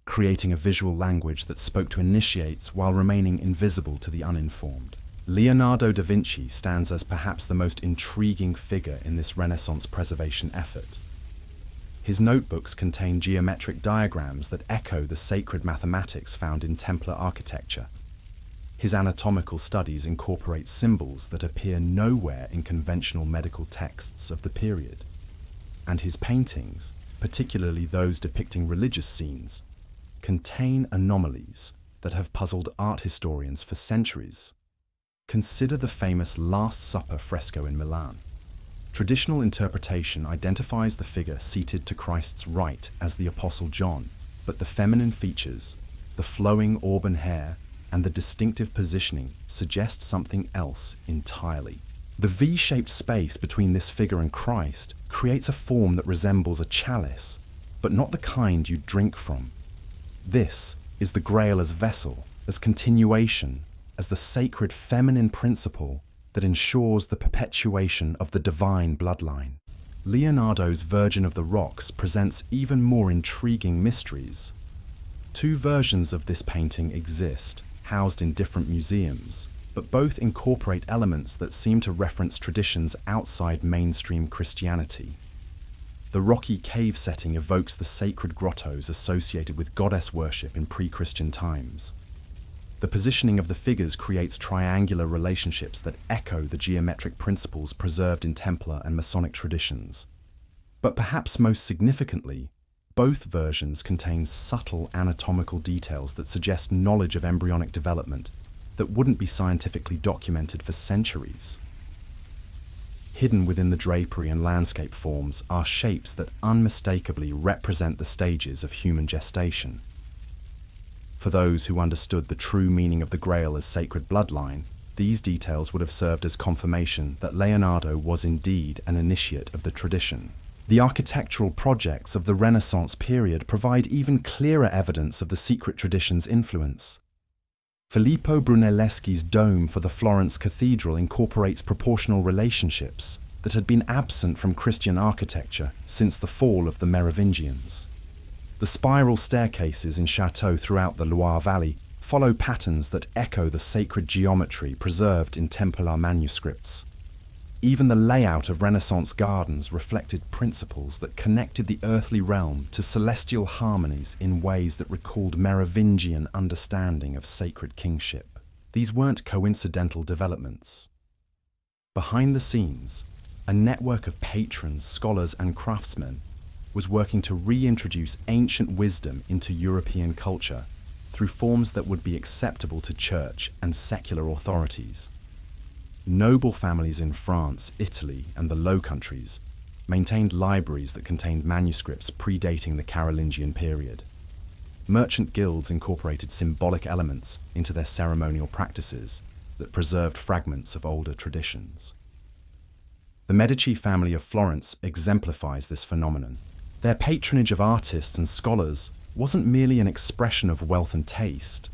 creating a visual language that spoke to initiates while remaining invisible to the uninformed. Leonardo da Vinci stands as perhaps the most intriguing figure in this Renaissance preservation effort. His notebooks contain geometric diagrams that echo the sacred mathematics found in Templar architecture. His anatomical studies incorporate symbols that appear nowhere in conventional medical texts of the period. And his paintings, particularly those depicting religious scenes, contain anomalies that have puzzled art historians for centuries. Consider the famous Last Supper fresco in Milan. Traditional interpretation identifies the figure seated to Christ's right as the Apostle John, but the feminine features, the flowing auburn hair, and the distinctive positioning suggest something else entirely. The V-shaped space between this figure and Christ creates a form that resembles a chalice, but not the kind you drink from. This is the Grail as vessel, as continuation, as the sacred feminine principle that ensures the perpetuation of the divine bloodline. Leonardo's Virgin of the Rocks presents even more intriguing mysteries. Two versions of this painting exist, housed in different museums, but both incorporate elements that seem to reference traditions outside mainstream Christianity. The rocky cave setting evokes the sacred grottos associated with goddess worship in pre-Christian times. The positioning of the figures creates triangular relationships that echo the geometric principles preserved in Templar and Masonic traditions. But perhaps most significantly, both versions contain subtle anatomical details that suggest knowledge of embryonic development that wouldn't be scientifically documented for centuries. Hidden within the drapery and landscape forms are shapes that unmistakably represent the stages of human gestation. For those who understood the true meaning of the Grail as sacred bloodline, these details would have served as confirmation that Leonardo was indeed an initiate of the tradition. The architectural projects of the Renaissance period provide even clearer evidence of the secret tradition's influence. Filippo Brunelleschi's dome for the Florence Cathedral incorporates proportional relationships that had been absent from Christian architecture since the fall of the Merovingians. The spiral staircases in chateaux throughout the Loire Valley follow patterns that echo the sacred geometry preserved in Templar manuscripts. Even the layout of Renaissance gardens reflected principles that connected the earthly realm to celestial harmonies in ways that recalled Merovingian understanding of sacred kingship. These weren't coincidental developments. Behind the scenes, a network of patrons, scholars, and craftsmen was working to reintroduce ancient wisdom into European culture through forms that would be acceptable to church and secular authorities. Noble families in France, Italy, and the Low Countries maintained libraries that contained manuscripts predating the Carolingian period. Merchant guilds incorporated symbolic elements into their ceremonial practices that preserved fragments of older traditions. The Medici family of Florence exemplifies this phenomenon. Their patronage of artists and scholars wasn't merely an expression of wealth and taste.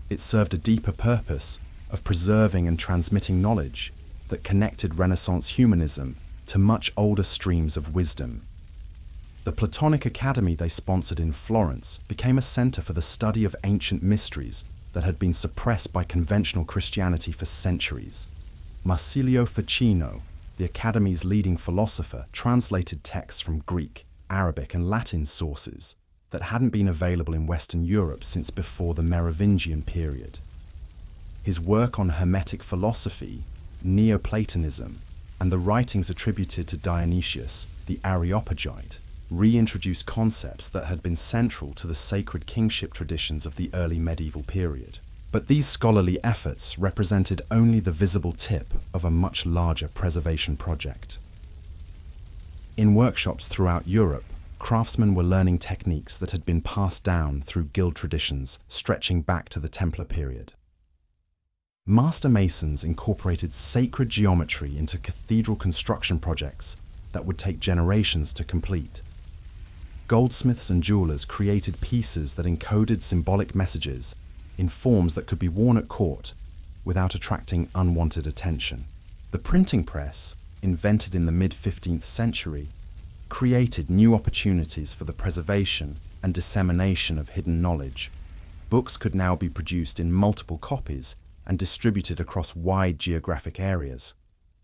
It served a deeper purpose of preserving and transmitting knowledge that connected Renaissance humanism to much older streams of wisdom. The Platonic Academy they sponsored in Florence became a center for the study of ancient mysteries that had been suppressed by conventional Christianity for centuries. Marsilio Ficino, the Academy's leading philosopher, translated texts from Greek, Arabic, and Latin sources that hadn't been available in Western Europe since before the Merovingian period. His work on Hermetic philosophy, Neoplatonism, and the writings attributed to Dionysius, the Areopagite, reintroduced concepts that had been central to the sacred kingship traditions of the early medieval period. But these scholarly efforts represented only the visible tip of a much larger preservation project. In workshops throughout Europe, craftsmen were learning techniques that had been passed down through guild traditions stretching back to the Templar period. Master masons incorporated sacred geometry into cathedral construction projects that would take generations to complete. Goldsmiths and jewelers created pieces that encoded symbolic messages in forms that could be worn at court without attracting unwanted attention. The printing press, invented in the mid-15th century, created new opportunities for the preservation and dissemination of hidden knowledge. Books could now be produced in multiple copies and distributed across wide geographic areas,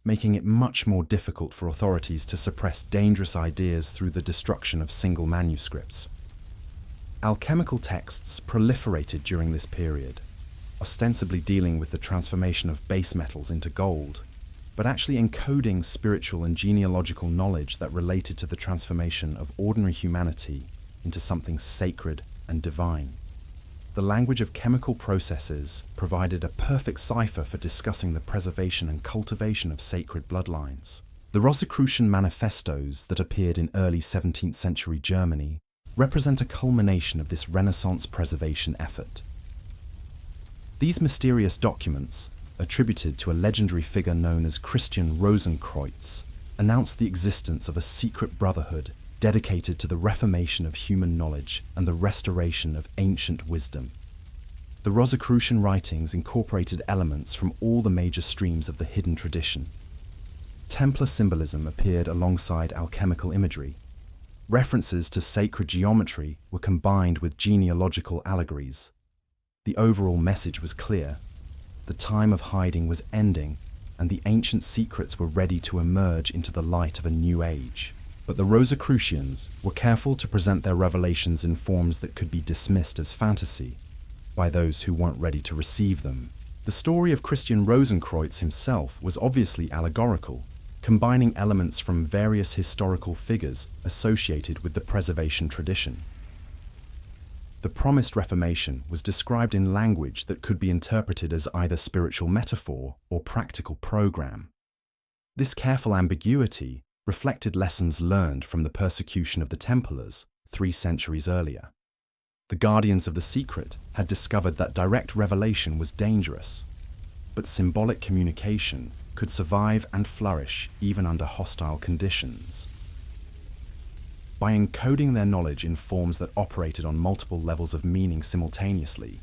making it much more difficult for authorities to suppress dangerous ideas through the destruction of single manuscripts. Alchemical texts proliferated during this period, ostensibly dealing with the transformation of base metals into gold, but actually encoding spiritual and genealogical knowledge that related to the transformation of ordinary humanity into something sacred and divine. The language of chemical processes provided a perfect cipher for discussing the preservation and cultivation of sacred bloodlines. The Rosicrucian manifestos that appeared in early 17th century Germany represent a culmination of this Renaissance preservation effort. These mysterious documents, attributed to a legendary figure known as Christian Rosenkreuz, announced the existence of a secret brotherhood dedicated to the reformation of human knowledge and the restoration of ancient wisdom. The Rosicrucian writings incorporated elements from all the major streams of the hidden tradition. Templar symbolism appeared alongside alchemical imagery. References to sacred geometry were combined with genealogical allegories. The overall message was clear. The time of hiding was ending, and the ancient secrets were ready to emerge into the light of a new age. But the Rosicrucians were careful to present their revelations in forms that could be dismissed as fantasy by those who weren't ready to receive them. The story of Christian Rosenkreuz himself was obviously allegorical, combining elements from various historical figures associated with the preservation tradition. The promised Reformation was described in language that could be interpreted as either spiritual metaphor or practical program. This careful ambiguity reflected lessons learned from the persecution of the Templars 3 centuries earlier. The guardians of the secret had discovered that direct revelation was dangerous, but symbolic communication could survive and flourish even under hostile conditions. By encoding their knowledge in forms that operated on multiple levels of meaning simultaneously,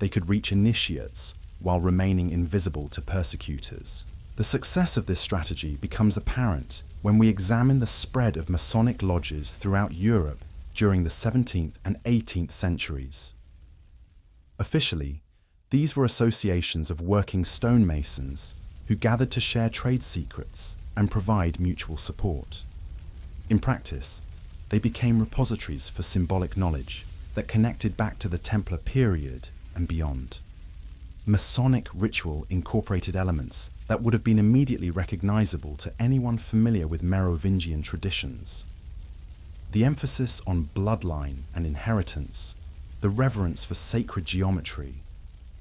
they could reach initiates while remaining invisible to persecutors. The success of this strategy becomes apparent when we examine the spread of Masonic lodges throughout Europe during the 17th and 18th centuries. Officially, these were associations of working stonemasons who gathered to share trade secrets and provide mutual support. In practice, they became repositories for symbolic knowledge that connected back to the Templar period and beyond. Masonic ritual incorporated elements that would have been immediately recognizable to anyone familiar with Merovingian traditions. The emphasis on bloodline and inheritance, the reverence for sacred geometry,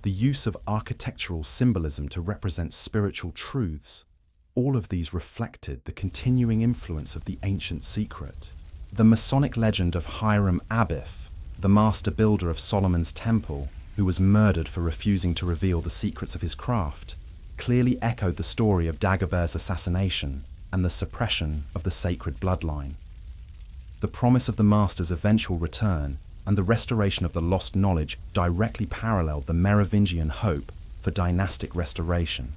the use of architectural symbolism to represent spiritual truths, all of these reflected the continuing influence of the ancient secret. The Masonic legend of Hiram Abiff, the master builder of Solomon's temple, who was murdered for refusing to reveal the secrets of his craft, clearly echoed the story of Dagobert's assassination and the suppression of the sacred bloodline. The promise of the master's eventual return and the restoration of the lost knowledge directly paralleled the Merovingian hope for dynastic restoration.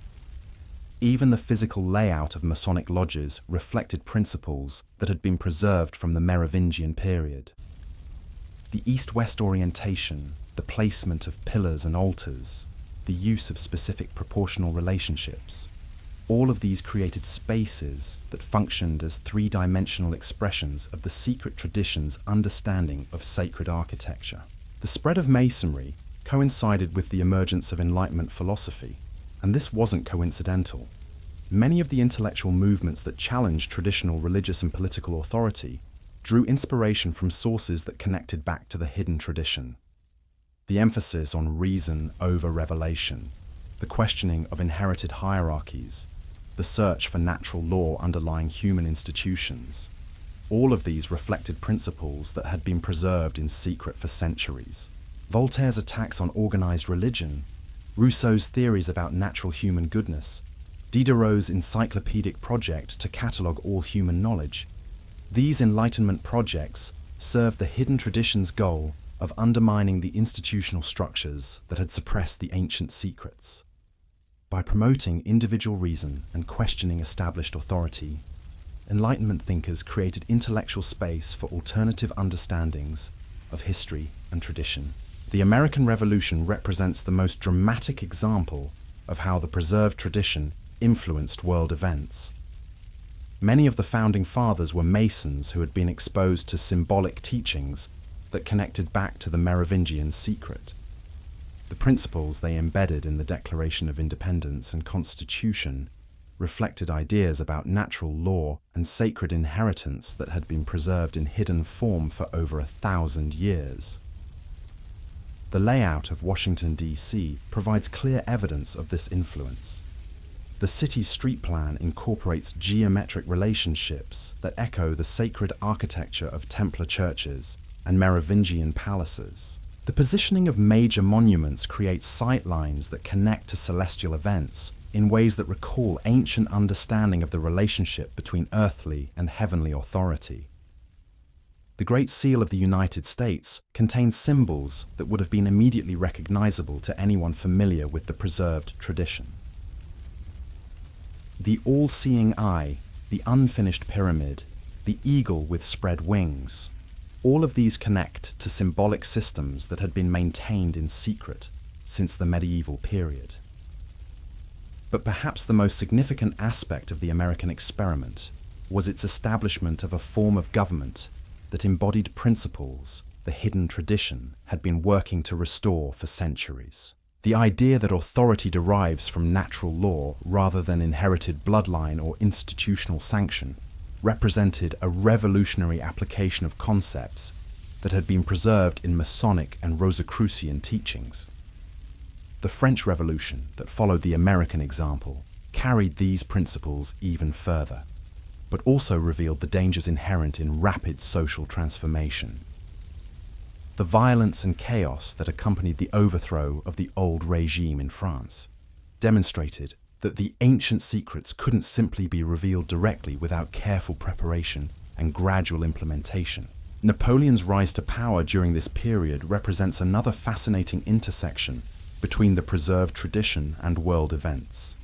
Even the physical layout of Masonic lodges reflected principles that had been preserved from the Merovingian period. The east-west orientation, the placement of pillars and altars, the use of specific proportional relationships, all of these created spaces that functioned as three-dimensional expressions of the secret tradition's understanding of sacred architecture. The spread of Masonry coincided with the emergence of Enlightenment philosophy, and this wasn't coincidental. Many of the intellectual movements that challenged traditional religious and political authority drew inspiration from sources that connected back to the hidden tradition. The emphasis on reason over revelation, the questioning of inherited hierarchies, the search for natural law underlying human institutions, all of these reflected principles that had been preserved in secret for centuries. Voltaire's attacks on organized religion, Rousseau's theories about natural human goodness, Diderot's encyclopedic project to catalogue all human knowledge, these Enlightenment projects served the hidden tradition's goal of undermining the institutional structures that had suppressed the ancient secrets. By promoting individual reason and questioning established authority, Enlightenment thinkers created intellectual space for alternative understandings of history and tradition. The American Revolution represents the most dramatic example of how the preserved tradition influenced world events. Many of the founding fathers were Masons who had been exposed to symbolic teachings that connected back to the Merovingian secret. The principles they embedded in the Declaration of Independence and Constitution reflected ideas about natural law and sacred inheritance that had been preserved in hidden form for over 1,000 years. The layout of Washington, D.C. provides clear evidence of this influence. The city's street plan incorporates geometric relationships that echo the sacred architecture of Templar churches and Merovingian palaces. The positioning of major monuments creates sight lines that connect to celestial events in ways that recall ancient understanding of the relationship between earthly and heavenly authority. The Great Seal of the United States contains symbols that would have been immediately recognizable to anyone familiar with the preserved tradition. The all-seeing eye, the unfinished pyramid, the eagle with spread wings, all of these connect to symbolic systems that had been maintained in secret since the medieval period. But perhaps the most significant aspect of the American experiment was its establishment of a form of government that embodied principles the hidden tradition had been working to restore for centuries. The idea that authority derives from natural law rather than inherited bloodline or institutional sanction represented a revolutionary application of concepts that had been preserved in Masonic and Rosicrucian teachings. The French Revolution that followed the American example carried these principles even further, but also revealed the dangers inherent in rapid social transformation. The violence and chaos that accompanied the overthrow of the old regime in France demonstrated that the ancient secrets couldn't simply be revealed directly without careful preparation and gradual implementation. Napoleon's rise to power during this period represents another fascinating intersection between the preserved tradition and world events.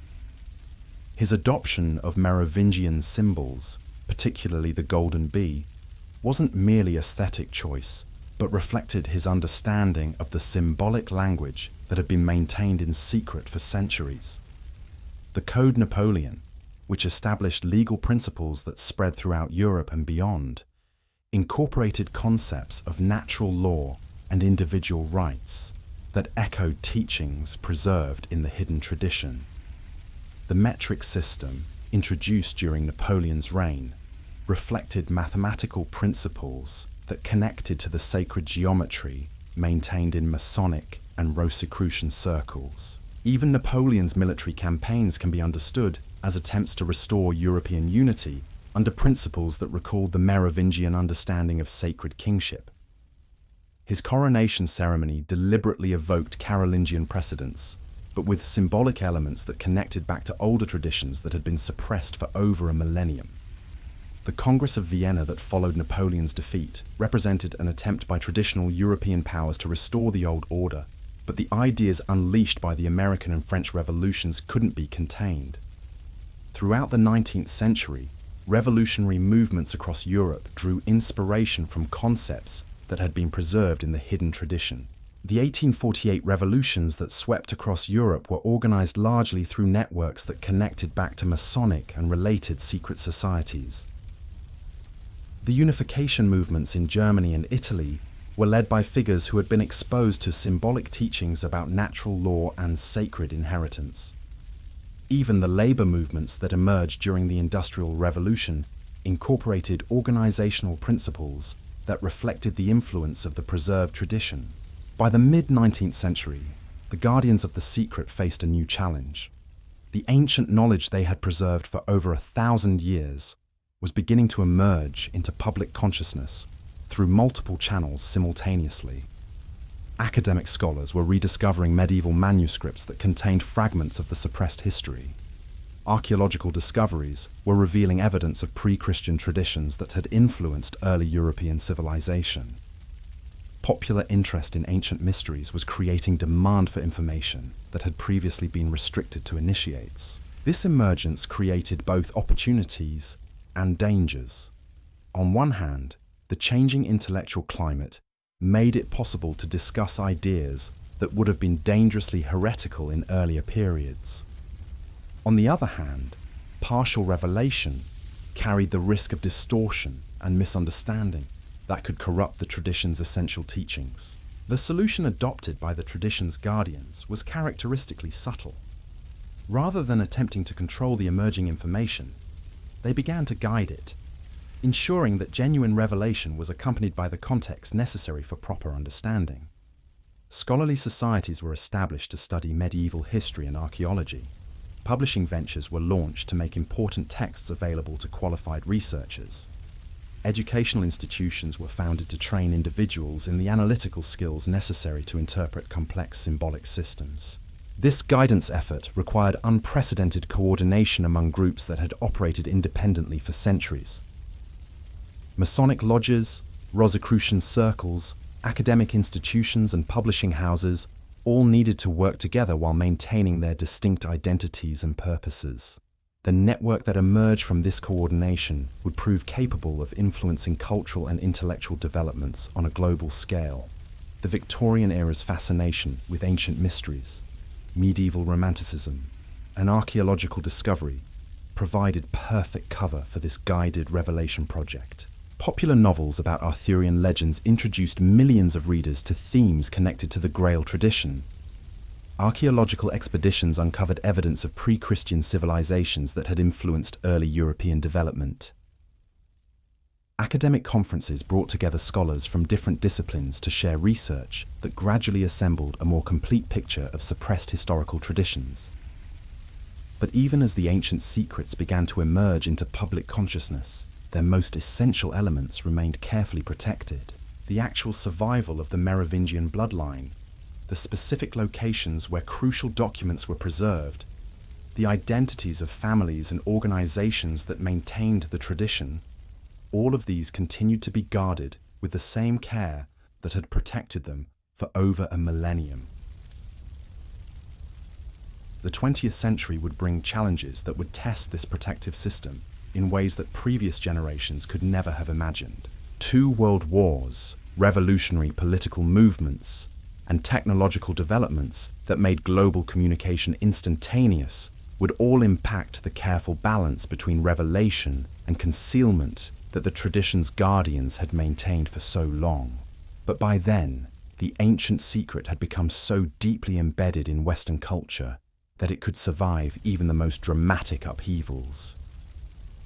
His adoption of Merovingian symbols, particularly the golden bee, wasn't merely aesthetic choice, but reflected his understanding of the symbolic language that had been maintained in secret for centuries. The Code Napoleon, which established legal principles that spread throughout Europe and beyond, incorporated concepts of natural law and individual rights that echoed teachings preserved in the hidden tradition. The metric system, introduced during Napoleon's reign, reflected mathematical principles that connected to the sacred geometry maintained in Masonic and Rosicrucian circles. Even Napoleon's military campaigns can be understood as attempts to restore European unity under principles that recalled the Merovingian understanding of sacred kingship. His coronation ceremony deliberately evoked Carolingian precedents, but with symbolic elements that connected back to older traditions that had been suppressed for over a millennium. The Congress of Vienna that followed Napoleon's defeat represented an attempt by traditional European powers to restore the old order, but the ideas unleashed by the American and French revolutions couldn't be contained. Throughout the 19th century, revolutionary movements across Europe drew inspiration from concepts that had been preserved in the hidden tradition. The 1848 revolutions that swept across Europe were organized largely through networks that connected back to Masonic and related secret societies. The unification movements in Germany and Italy were led by figures who had been exposed to symbolic teachings about natural law and sacred inheritance. Even the labor movements that emerged during the Industrial Revolution incorporated organizational principles that reflected the influence of the preserved tradition. By the mid-19th century, the guardians of the secret faced a new challenge. The ancient knowledge they had preserved for over 1,000 years was beginning to emerge into public consciousness through multiple channels simultaneously. Academic scholars were rediscovering medieval manuscripts that contained fragments of the suppressed history. Archaeological discoveries were revealing evidence of pre-Christian traditions that had influenced early European civilization. Popular interest in ancient mysteries was creating demand for information that had previously been restricted to initiates. This emergence created both opportunities and dangers. On one hand, the changing intellectual climate made it possible to discuss ideas that would have been dangerously heretical in earlier periods. On the other hand, partial revelation carried the risk of distortion and misunderstanding that could corrupt the tradition's essential teachings. The solution adopted by the tradition's guardians was characteristically subtle. Rather than attempting to control the emerging information, they began to guide it, ensuring that genuine revelation was accompanied by the context necessary for proper understanding. Scholarly societies were established to study medieval history and archaeology. Publishing ventures were launched to make important texts available to qualified researchers. Educational institutions were founded to train individuals in the analytical skills necessary to interpret complex symbolic systems. This guidance effort required unprecedented coordination among groups that had operated independently for centuries. Masonic lodges, Rosicrucian circles, academic institutions, and publishing houses all needed to work together while maintaining their distinct identities and purposes. The network that emerged from this coordination would prove capable of influencing cultural and intellectual developments on a global scale. The Victorian era's fascination with ancient mysteries, medieval romanticism, and archaeological discovery provided perfect cover for this guided revelation project. Popular novels about Arthurian legends introduced millions of readers to themes connected to the Grail tradition. Archaeological expeditions uncovered evidence of pre-Christian civilizations that had influenced early European development. Academic conferences brought together scholars from different disciplines to share research that gradually assembled a more complete picture of suppressed historical traditions. But even as the ancient secrets began to emerge into public consciousness, their most essential elements remained carefully protected. The actual survival of the Merovingian bloodline, the specific locations where crucial documents were preserved, the identities of families and organizations that maintained the tradition, all of these continued to be guarded with the same care that had protected them for over a millennium. The 20th century would bring challenges that would test this protective system in ways that previous generations could never have imagined. 2 world wars, revolutionary political movements, and technological developments that made global communication instantaneous would all impact the careful balance between revelation and concealment that the tradition's guardians had maintained for so long. But by then, the ancient secret had become so deeply embedded in Western culture that it could survive even the most dramatic upheavals.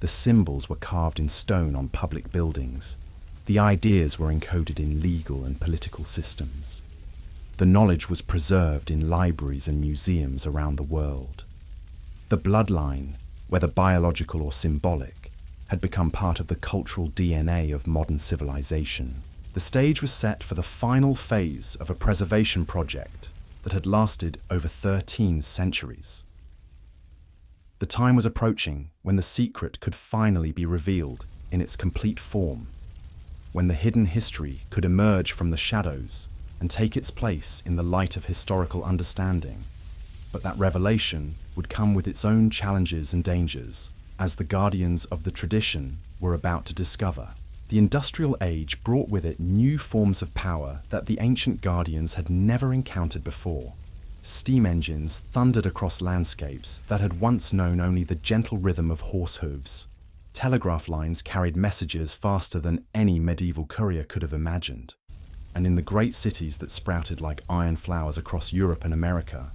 The symbols were carved in stone on public buildings. The ideas were encoded in legal and political systems. The knowledge was preserved in libraries and museums around the world. The bloodline, whether biological or symbolic, had become part of the cultural DNA of modern civilization. The stage was set for the final phase of a preservation project that had lasted over 13 centuries. The time was approaching when the secret could finally be revealed in its complete form, when the hidden history could emerge from the shadows and take its place in the light of historical understanding. But that revelation would come with its own challenges and dangers, as the guardians of the tradition were about to discover. The industrial age brought with it new forms of power that the ancient guardians had never encountered before. Steam engines thundered across landscapes that had once known only the gentle rhythm of horse hooves. Telegraph lines carried messages faster than any medieval courier could have imagined. And in the great cities that sprouted like iron flowers across Europe and America,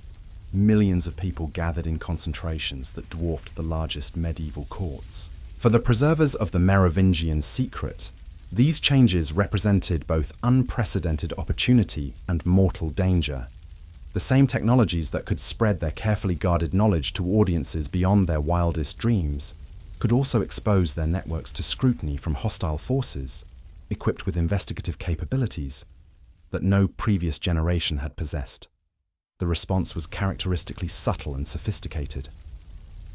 millions of people gathered in concentrations that dwarfed the largest medieval courts. For the preservers of the Merovingian secret, these changes represented both unprecedented opportunity and mortal danger. The same technologies that could spread their carefully guarded knowledge to audiences beyond their wildest dreams could also expose their networks to scrutiny from hostile forces, equipped with investigative capabilities that no previous generation had possessed. The response was characteristically subtle and sophisticated.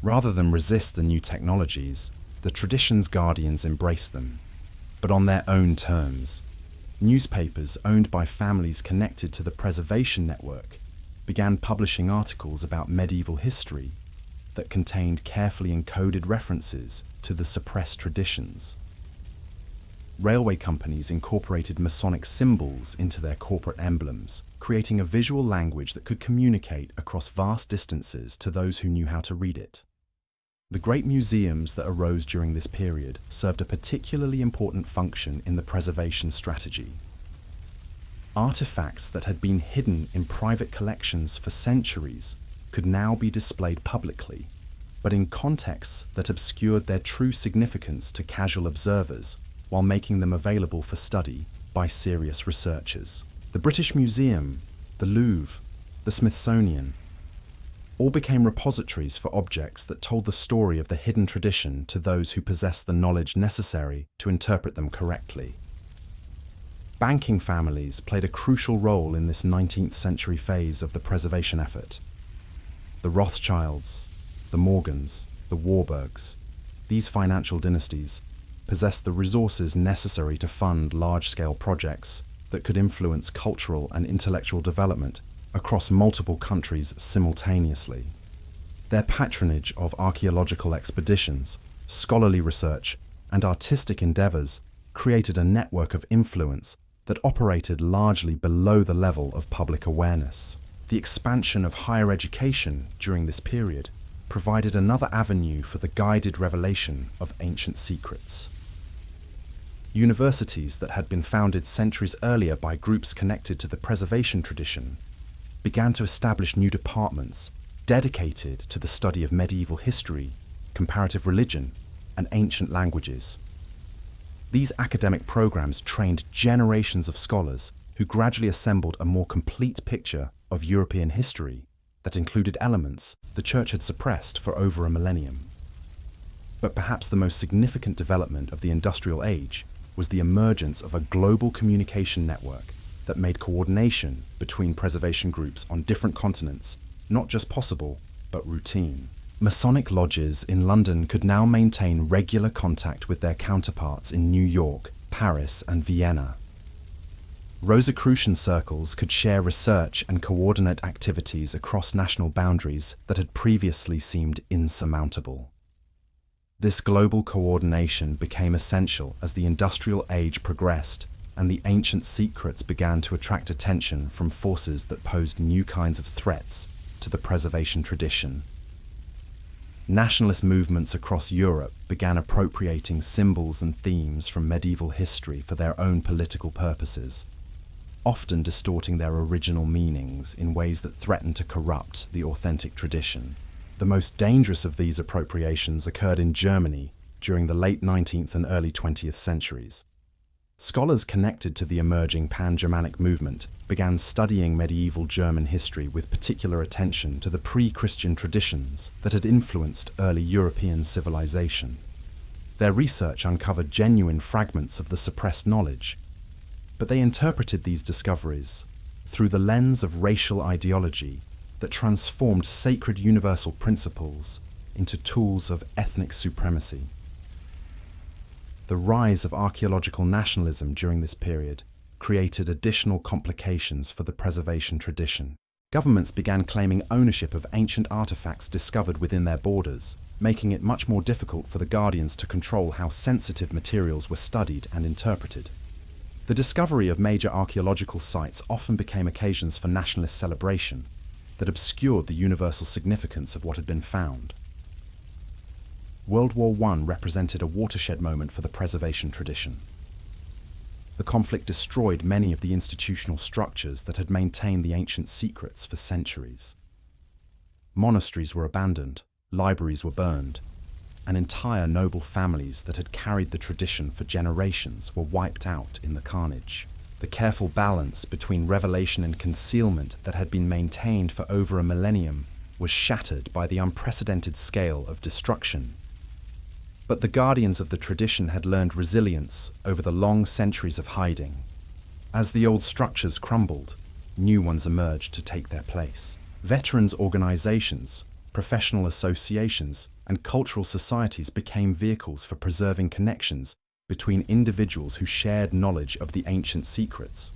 Rather than resist the new technologies, the tradition's guardians embraced them, but on their own terms. Newspapers owned by families connected to the preservation network began publishing articles about medieval history that contained carefully encoded references to the suppressed traditions. Railway companies incorporated Masonic symbols into their corporate emblems, creating a visual language that could communicate across vast distances to those who knew how to read it. The great museums that arose during this period served a particularly important function in the preservation strategy. Artifacts that had been hidden in private collections for centuries could now be displayed publicly, but in contexts that obscured their true significance to casual observers, while making them available for study by serious researchers. The British Museum, the Louvre, the Smithsonian, all became repositories for objects that told the story of the hidden tradition to those who possessed the knowledge necessary to interpret them correctly. Banking families played a crucial role in this 19th century phase of the preservation effort. The Rothschilds, the Morgans, the Warburgs, these financial dynasties possessed the resources necessary to fund large-scale projects that could influence cultural and intellectual development across multiple countries simultaneously. Their patronage of archaeological expeditions, scholarly research, and artistic endeavors created a network of influence that operated largely below the level of public awareness. The expansion of higher education during this period provided another avenue for the guided revelation of ancient secrets. Universities that had been founded centuries earlier by groups connected to the preservation tradition began to establish new departments dedicated to the study of medieval history, comparative religion, and ancient languages. These academic programs trained generations of scholars who gradually assembled a more complete picture of European history that included elements the Church had suppressed for over a millennium. But perhaps the most significant development of the Industrial Age was the emergence of a global communication network that made coordination between preservation groups on different continents not just possible, but routine. Masonic lodges in London could now maintain regular contact with their counterparts in New York, Paris, and Vienna. Rosicrucian circles could share research and coordinate activities across national boundaries that had previously seemed insurmountable. This global coordination became essential as the Industrial Age progressed and the ancient secrets began to attract attention from forces that posed new kinds of threats to the preservation tradition. Nationalist movements across Europe began appropriating symbols and themes from medieval history for their own political purposes, often distorting their original meanings in ways that threatened to corrupt the authentic tradition. The most dangerous of these appropriations occurred in Germany during the late 19th and early 20th centuries. Scholars connected to the emerging pan-Germanic movement began studying medieval German history with particular attention to the pre-Christian traditions that had influenced early European civilization. Their research uncovered genuine fragments of the suppressed knowledge, but they interpreted these discoveries through the lens of racial ideology that transformed sacred universal principles into tools of ethnic supremacy. The rise of archaeological nationalism during this period created additional complications for the preservation tradition. Governments began claiming ownership of ancient artifacts discovered within their borders, making it much more difficult for the guardians to control how sensitive materials were studied and interpreted. The discovery of major archaeological sites often became occasions for nationalist celebration that obscured the universal significance of what had been found. World War I represented a watershed moment for the preservation tradition. The conflict destroyed many of the institutional structures that had maintained the ancient secrets for centuries. Monasteries were abandoned, libraries were burned, and entire noble families that had carried the tradition for generations were wiped out in the carnage. The careful balance between revelation and concealment that had been maintained for over a millennium was shattered by the unprecedented scale of destruction. But the guardians of the tradition had learned resilience over the long centuries of hiding. As the old structures crumbled, new ones emerged to take their place. Veterans organizations, professional associations, and cultural societies became vehicles for preserving connections between individuals who shared knowledge of the ancient secrets.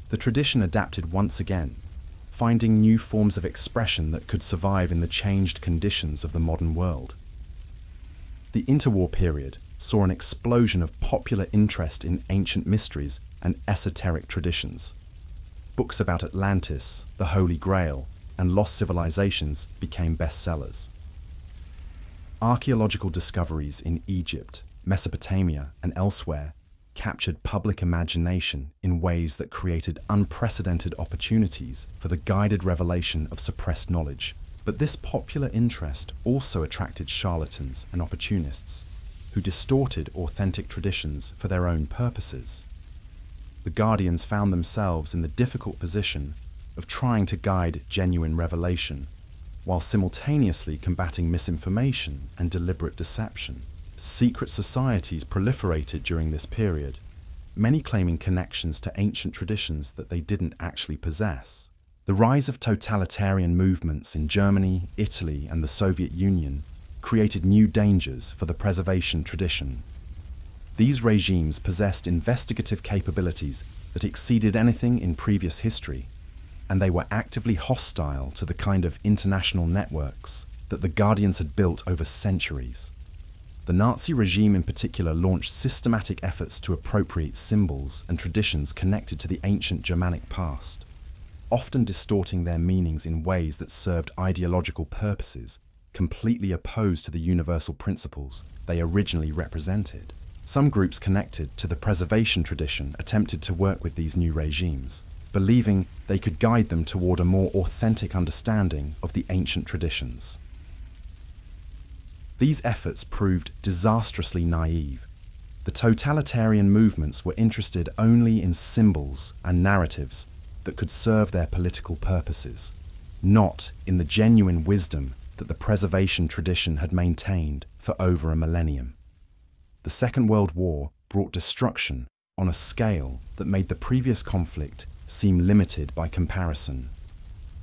The tradition adapted once again, finding new forms of expression that could survive in the changed conditions of the modern world. The interwar period saw an explosion of popular interest in ancient mysteries and esoteric traditions. Books about Atlantis, the Holy Grail, and lost civilizations became bestsellers. Archaeological discoveries in Egypt, Mesopotamia, and elsewhere captured public imagination in ways that created unprecedented opportunities for the guided revelation of suppressed knowledge. But this popular interest also attracted charlatans and opportunists who distorted authentic traditions for their own purposes. The guardians found themselves in the difficult position of trying to guide genuine revelation while simultaneously combating misinformation and deliberate deception. Secret societies proliferated during this period, many claiming connections to ancient traditions that they didn't actually possess. The rise of totalitarian movements in Germany, Italy, and the Soviet Union created new dangers for the preservation tradition. These regimes possessed investigative capabilities that exceeded anything in previous history, and they were actively hostile to the kind of international networks that the Guardians had built over centuries. The Nazi regime in particular launched systematic efforts to appropriate symbols and traditions connected to the ancient Germanic past, often distorting their meanings in ways that served ideological purposes completely opposed to the universal principles they originally represented. Some groups connected to the preservation tradition attempted to work with these new regimes, believing they could guide them toward a more authentic understanding of the ancient traditions. These efforts proved disastrously naive. The totalitarian movements were interested only in symbols and narratives that could serve their political purposes. not in the genuine wisdom that the preservation tradition had maintained for over a millennium. The Second World War brought destruction on a scale that made the previous conflict seem limited by comparison.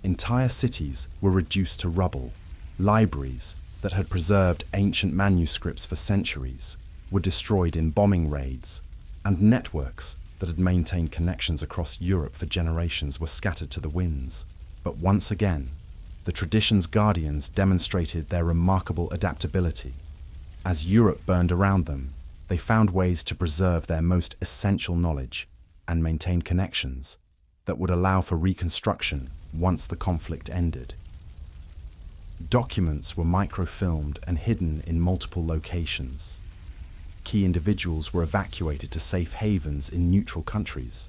Entire cities were reduced to rubble. Libraries that had preserved ancient manuscripts for centuries were destroyed in bombing raids, and networks that had maintained connections across Europe for generations were scattered to the winds. But once again, the tradition's guardians demonstrated their remarkable adaptability. As Europe burned around them, they found ways to preserve their most essential knowledge and maintain connections that would allow for reconstruction once the conflict ended. Documents were microfilmed and hidden in multiple locations. Key individuals were evacuated to safe havens in neutral countries.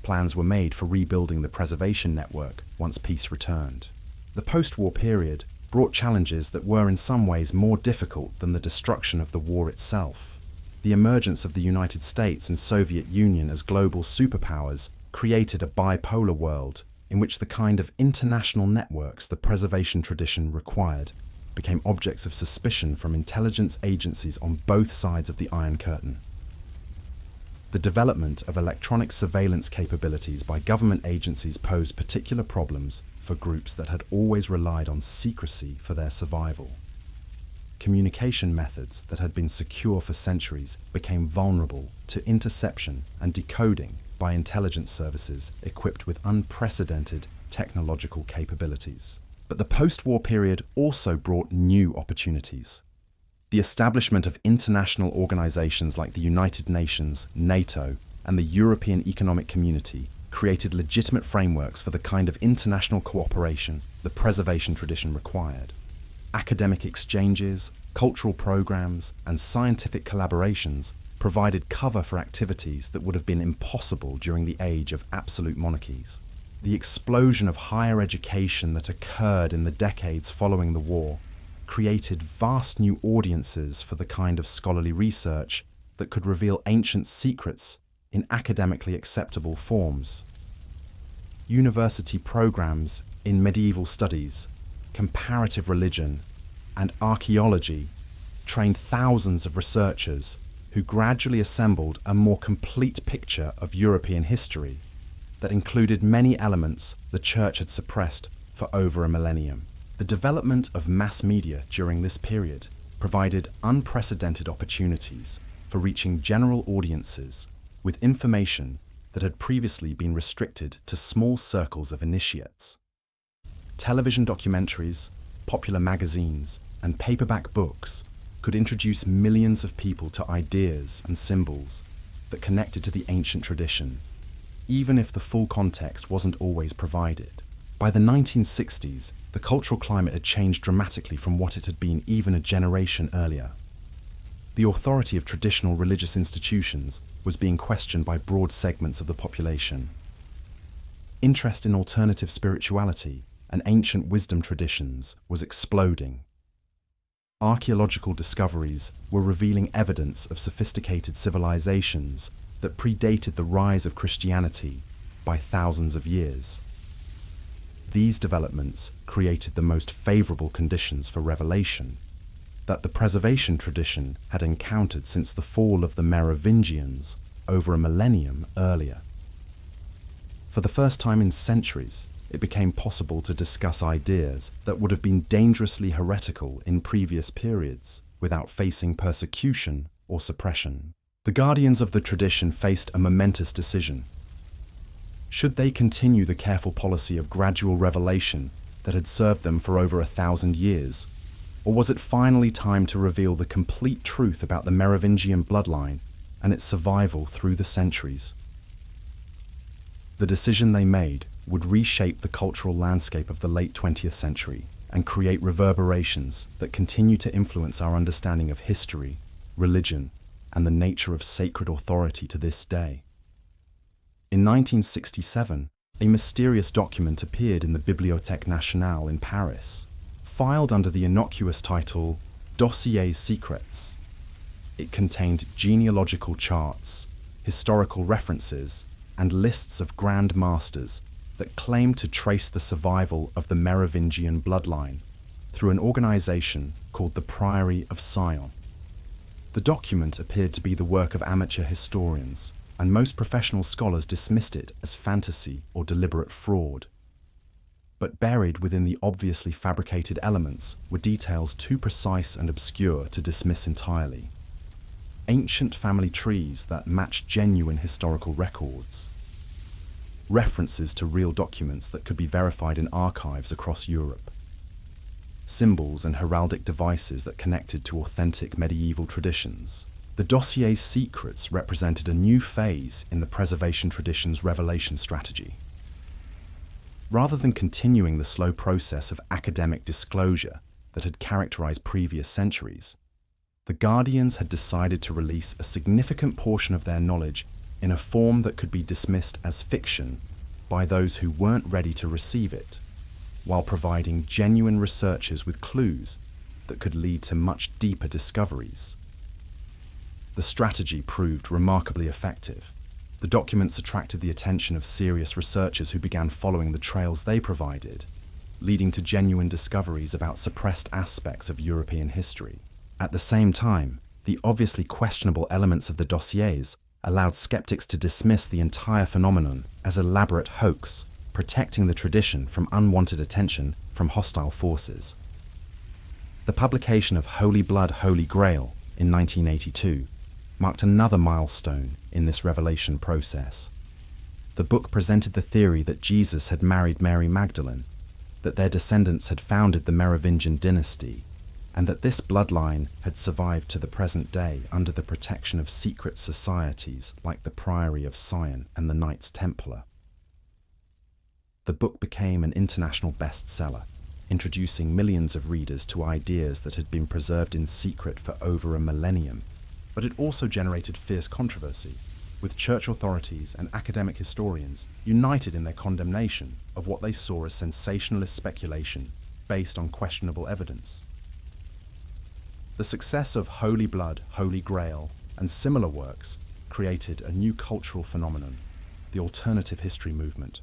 Plans were made for rebuilding the preservation network once peace returned. The post-war period brought challenges that were in some ways more difficult than the destruction of the war itself. The emergence of the United States and Soviet Union as global superpowers created a bipolar world in which the kind of international networks the preservation tradition required became objects of suspicion from intelligence agencies on both sides of the Iron Curtain. The development of electronic surveillance capabilities by government agencies posed particular problems for groups that had always relied on secrecy for their survival. Communication methods that had been secure for centuries became vulnerable to interception and decoding by intelligence services equipped with unprecedented technological capabilities. But the post-war period also brought new opportunities. The establishment of international organizations like the United Nations, NATO, and the European Economic Community created legitimate frameworks for the kind of international cooperation the preservation tradition required. Academic exchanges, cultural programs, and scientific collaborations provided cover for activities that would have been impossible during the age of absolute monarchies. The explosion of higher education that occurred in the decades following the war created vast new audiences for the kind of scholarly research that could reveal ancient secrets in academically acceptable forms. University programs in medieval studies, comparative religion, and archaeology trained thousands of researchers who gradually assembled a more complete picture of European history that included many elements the Church had suppressed for over a millennium. The development of mass media during this period provided unprecedented opportunities for reaching general audiences with information that had previously been restricted to small circles of initiates. Television documentaries, popular magazines, and paperback books could introduce millions of people to ideas and symbols that connected to the ancient tradition, even if the full context wasn't always provided. By the 1960s, the cultural climate had changed dramatically from what it had been even a generation earlier. The authority of traditional religious institutions was being questioned by broad segments of the population. Interest in alternative spirituality and ancient wisdom traditions was exploding. Archaeological discoveries were revealing evidence of sophisticated civilizations that predated the rise of Christianity by thousands of years. These developments created the most favorable conditions for revelation that the preservation tradition had encountered since the fall of the Merovingians over a millennium earlier. For the first time in centuries, it became possible to discuss ideas that would have been dangerously heretical in previous periods without facing persecution or suppression. The guardians of the tradition faced a momentous decision. Should they continue the careful policy of gradual revelation that had served them for over 1,000 years? Or was it finally time to reveal the complete truth about the Merovingian bloodline and its survival through the centuries? The decision they made would reshape the cultural landscape of the late 20th century and create reverberations that continue to influence our understanding of history, religion, and the nature of sacred authority to this day. In 1967, a mysterious document appeared in the Bibliothèque Nationale in Paris, filed under the innocuous title Dossier Secrets. It contained genealogical charts, historical references, and lists of grand masters that claimed to trace the survival of the Merovingian bloodline through an organization called the Priory of Sion. The document appeared to be the work of amateur historians, and most professional scholars dismissed it as fantasy or deliberate fraud. But buried within the obviously fabricated elements were details too precise and obscure to dismiss entirely. Ancient family trees that matched genuine historical records. References to real documents that could be verified in archives across Europe. Symbols and heraldic devices that connected to authentic medieval traditions. The dossier's secrets represented a new phase in the preservation tradition's revelation strategy. Rather than continuing the slow process of academic disclosure that had characterized previous centuries, the Guardians had decided to release a significant portion of their knowledge in a form that could be dismissed as fiction by those who weren't ready to receive it, while providing genuine researchers with clues that could lead to much deeper discoveries. The strategy proved remarkably effective. The documents attracted the attention of serious researchers who began following the trails they provided, leading to genuine discoveries about suppressed aspects of European history. At the same time, the obviously questionable elements of the dossiers allowed skeptics to dismiss the entire phenomenon as elaborate hoax, protecting the tradition from unwanted attention from hostile forces. The publication of Holy Holy Grail in 1982 marked another milestone in this revelation process. The book presented the theory that Jesus had married Mary Magdalene, that their descendants had founded the Merovingian dynasty, and that this bloodline had survived to the present day under the protection of secret societies like the Priory of Sion and the Knights Templar. The book became an international bestseller, introducing millions of readers to ideas that had been preserved in secret for over a millennium. But it also generated fierce controversy, with church authorities and academic historians united in their condemnation of what they saw as sensationalist speculation based on questionable evidence. The success of Holy Holy Grail, and similar works created a new cultural phenomenon, the alternative history movement.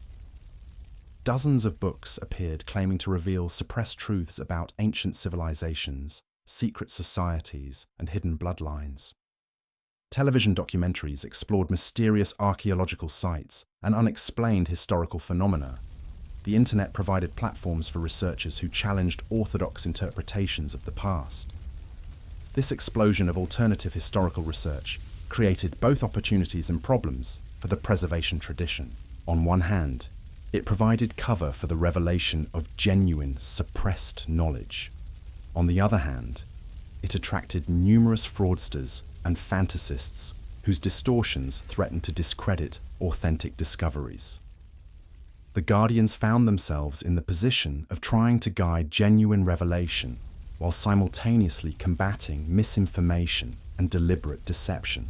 Dozens of books appeared claiming to reveal suppressed truths about ancient civilizations, secret societies, and hidden bloodlines. Television documentaries explored mysterious archaeological sites and unexplained historical phenomena. The internet provided platforms for researchers who challenged orthodox interpretations of the past. This explosion of alternative historical research created both opportunities and problems for the preservation tradition. On one hand, it provided cover for the revelation of genuine, suppressed knowledge. On the other hand, it attracted numerous fraudsters and fantasists whose distortions threatened to discredit authentic discoveries. The Guardians found themselves in the position of trying to guide genuine revelation while simultaneously combating misinformation and deliberate deception.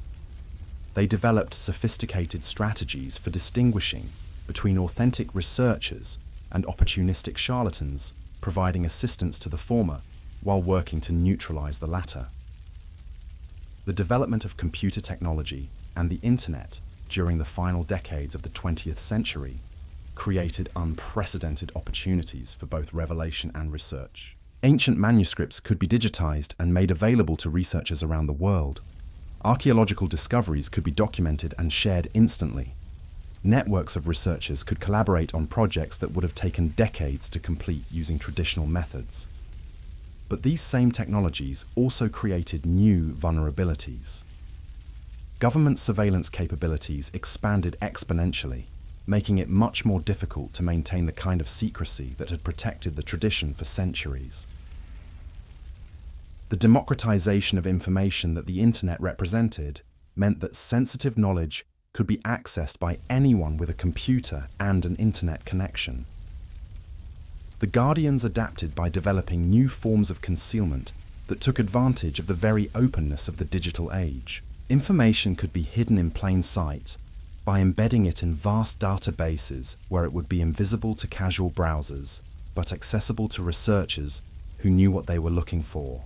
They developed sophisticated strategies for distinguishing between authentic researchers and opportunistic charlatans, providing assistance to the former while working to neutralize the latter. The development of computer technology and the internet during the final decades of the 20th century created unprecedented opportunities for both revelation and research. Ancient manuscripts could be digitized and made available to researchers around the world. Archaeological discoveries could be documented and shared instantly. Networks of researchers could collaborate on projects that would have taken decades to complete using traditional methods. But these same technologies also created new vulnerabilities. Government surveillance capabilities expanded exponentially, making it much more difficult to maintain the kind of secrecy that had protected the tradition for centuries. The democratization of information that the internet represented meant that sensitive knowledge could be accessed by anyone with a computer and an internet connection. The Guardians adapted by developing new forms of concealment that took advantage of the very openness of the digital age. Information could be hidden in plain sight by embedding it in vast databases where it would be invisible to casual browsers, but accessible to researchers who knew what they were looking for.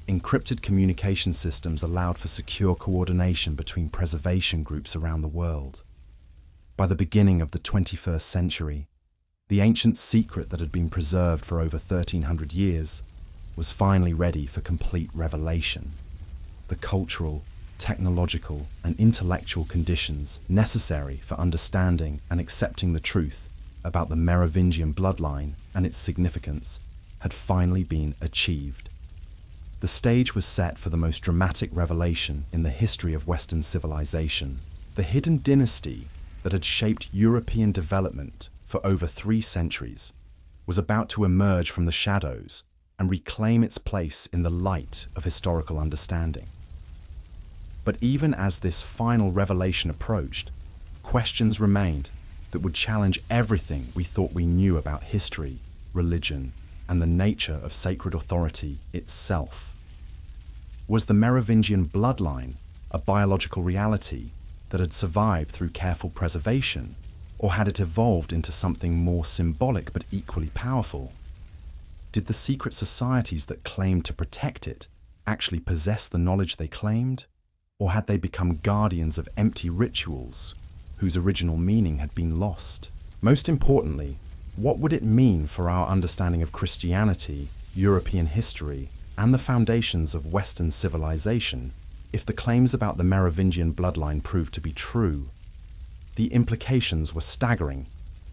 Encrypted communication systems allowed for secure coordination between preservation groups around the world. By the beginning of the 21st century, the ancient secret that had been preserved for over 1300 years was finally ready for complete revelation. The cultural, technological, and intellectual conditions necessary for understanding and accepting the truth about the Merovingian bloodline and its significance had finally been achieved. The stage was set for the most dramatic revelation in the history of Western civilization. The hidden dynasty that had shaped European development for over 3 centuries was about to emerge from the shadows and reclaim its place in the light of historical understanding. But even as this final revelation approached, questions remained that would challenge everything we thought we knew about history, religion, and the nature of sacred authority itself. Was the Merovingian bloodline a biological reality that had survived through careful preservation, or had it evolved into something more symbolic but equally powerful? Did the secret societies that claimed to protect it actually possess the knowledge they claimed, or had they become guardians of empty rituals whose original meaning had been lost? Most importantly, what would it mean for our understanding of Christianity, European history, and the foundations of Western civilization if the claims about the Merovingian bloodline proved to be true? The implications were staggering,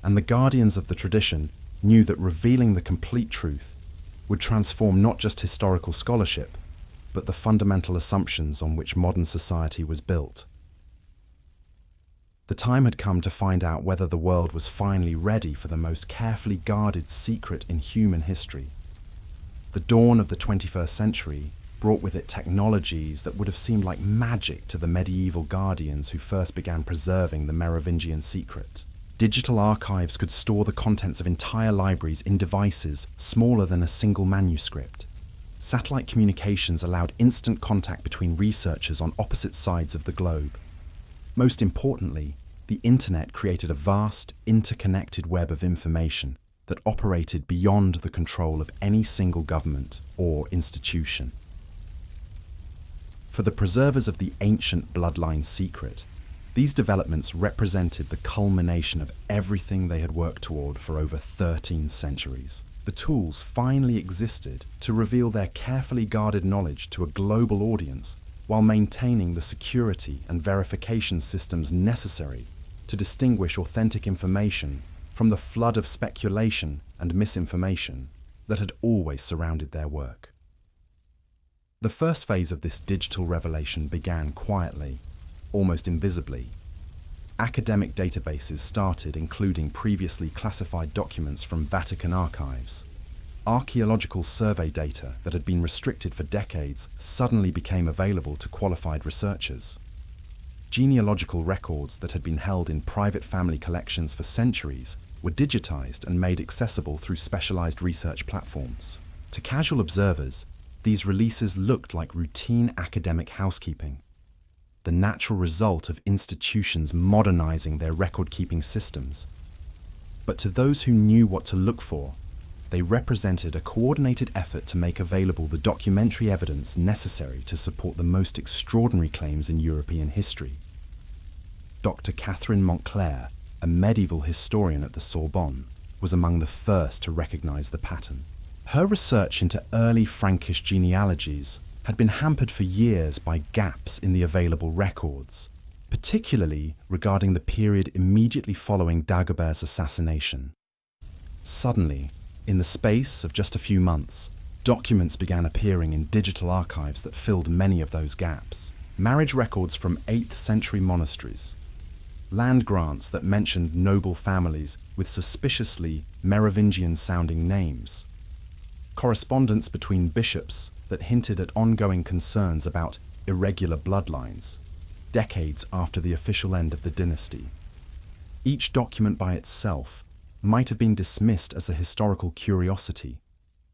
and the guardians of the tradition knew that revealing the complete truth would transform not just historical scholarship, but the fundamental assumptions on which modern society was built. The time had come to find out whether the world was finally ready for the most carefully guarded secret in human history. The dawn of the 21st century brought with it technologies that would have seemed like magic to the medieval guardians who first began preserving the Merovingian secret. Digital archives could store the contents of entire libraries in devices smaller than a single manuscript. Satellite communications allowed instant contact between researchers on opposite sides of the globe. Most importantly, the internet created a vast, interconnected web of information that operated beyond the control of any single government or institution. For the preservers of the ancient bloodline secret, these developments represented the culmination of everything they had worked toward for over 13 centuries. The tools finally existed to reveal their carefully guarded knowledge to a global audience while maintaining the security and verification systems necessary to distinguish authentic information from the flood of speculation and misinformation that had always surrounded their work. The first phase of this digital revelation began quietly, almost invisibly. Academic databases started including previously classified documents from Vatican archives. Archaeological survey data that had been restricted for decades suddenly became available to qualified researchers. Genealogical records that had been held in private family collections for centuries were digitized and made accessible through specialized research platforms. To casual observers, these releases looked like routine academic housekeeping, the natural result of institutions modernizing their record-keeping systems. But to those who knew what to look for, they represented a coordinated effort to make available the documentary evidence necessary to support the most extraordinary claims in European history. Dr. Catherine Montclair, a medieval historian at the Sorbonne, was among the first to recognize the pattern. Her research into early Frankish genealogies had been hampered for years by gaps in the available records, particularly regarding the period immediately following Dagobert's assassination. Suddenly, in the space of just a few months, documents began appearing in digital archives that filled many of those gaps. Marriage records from 8th century monasteries, land grants that mentioned noble families with suspiciously Merovingian-sounding names, correspondence between bishops that hinted at ongoing concerns about irregular bloodlines, decades after the official end of the dynasty. Each document by itself might have been dismissed as a historical curiosity,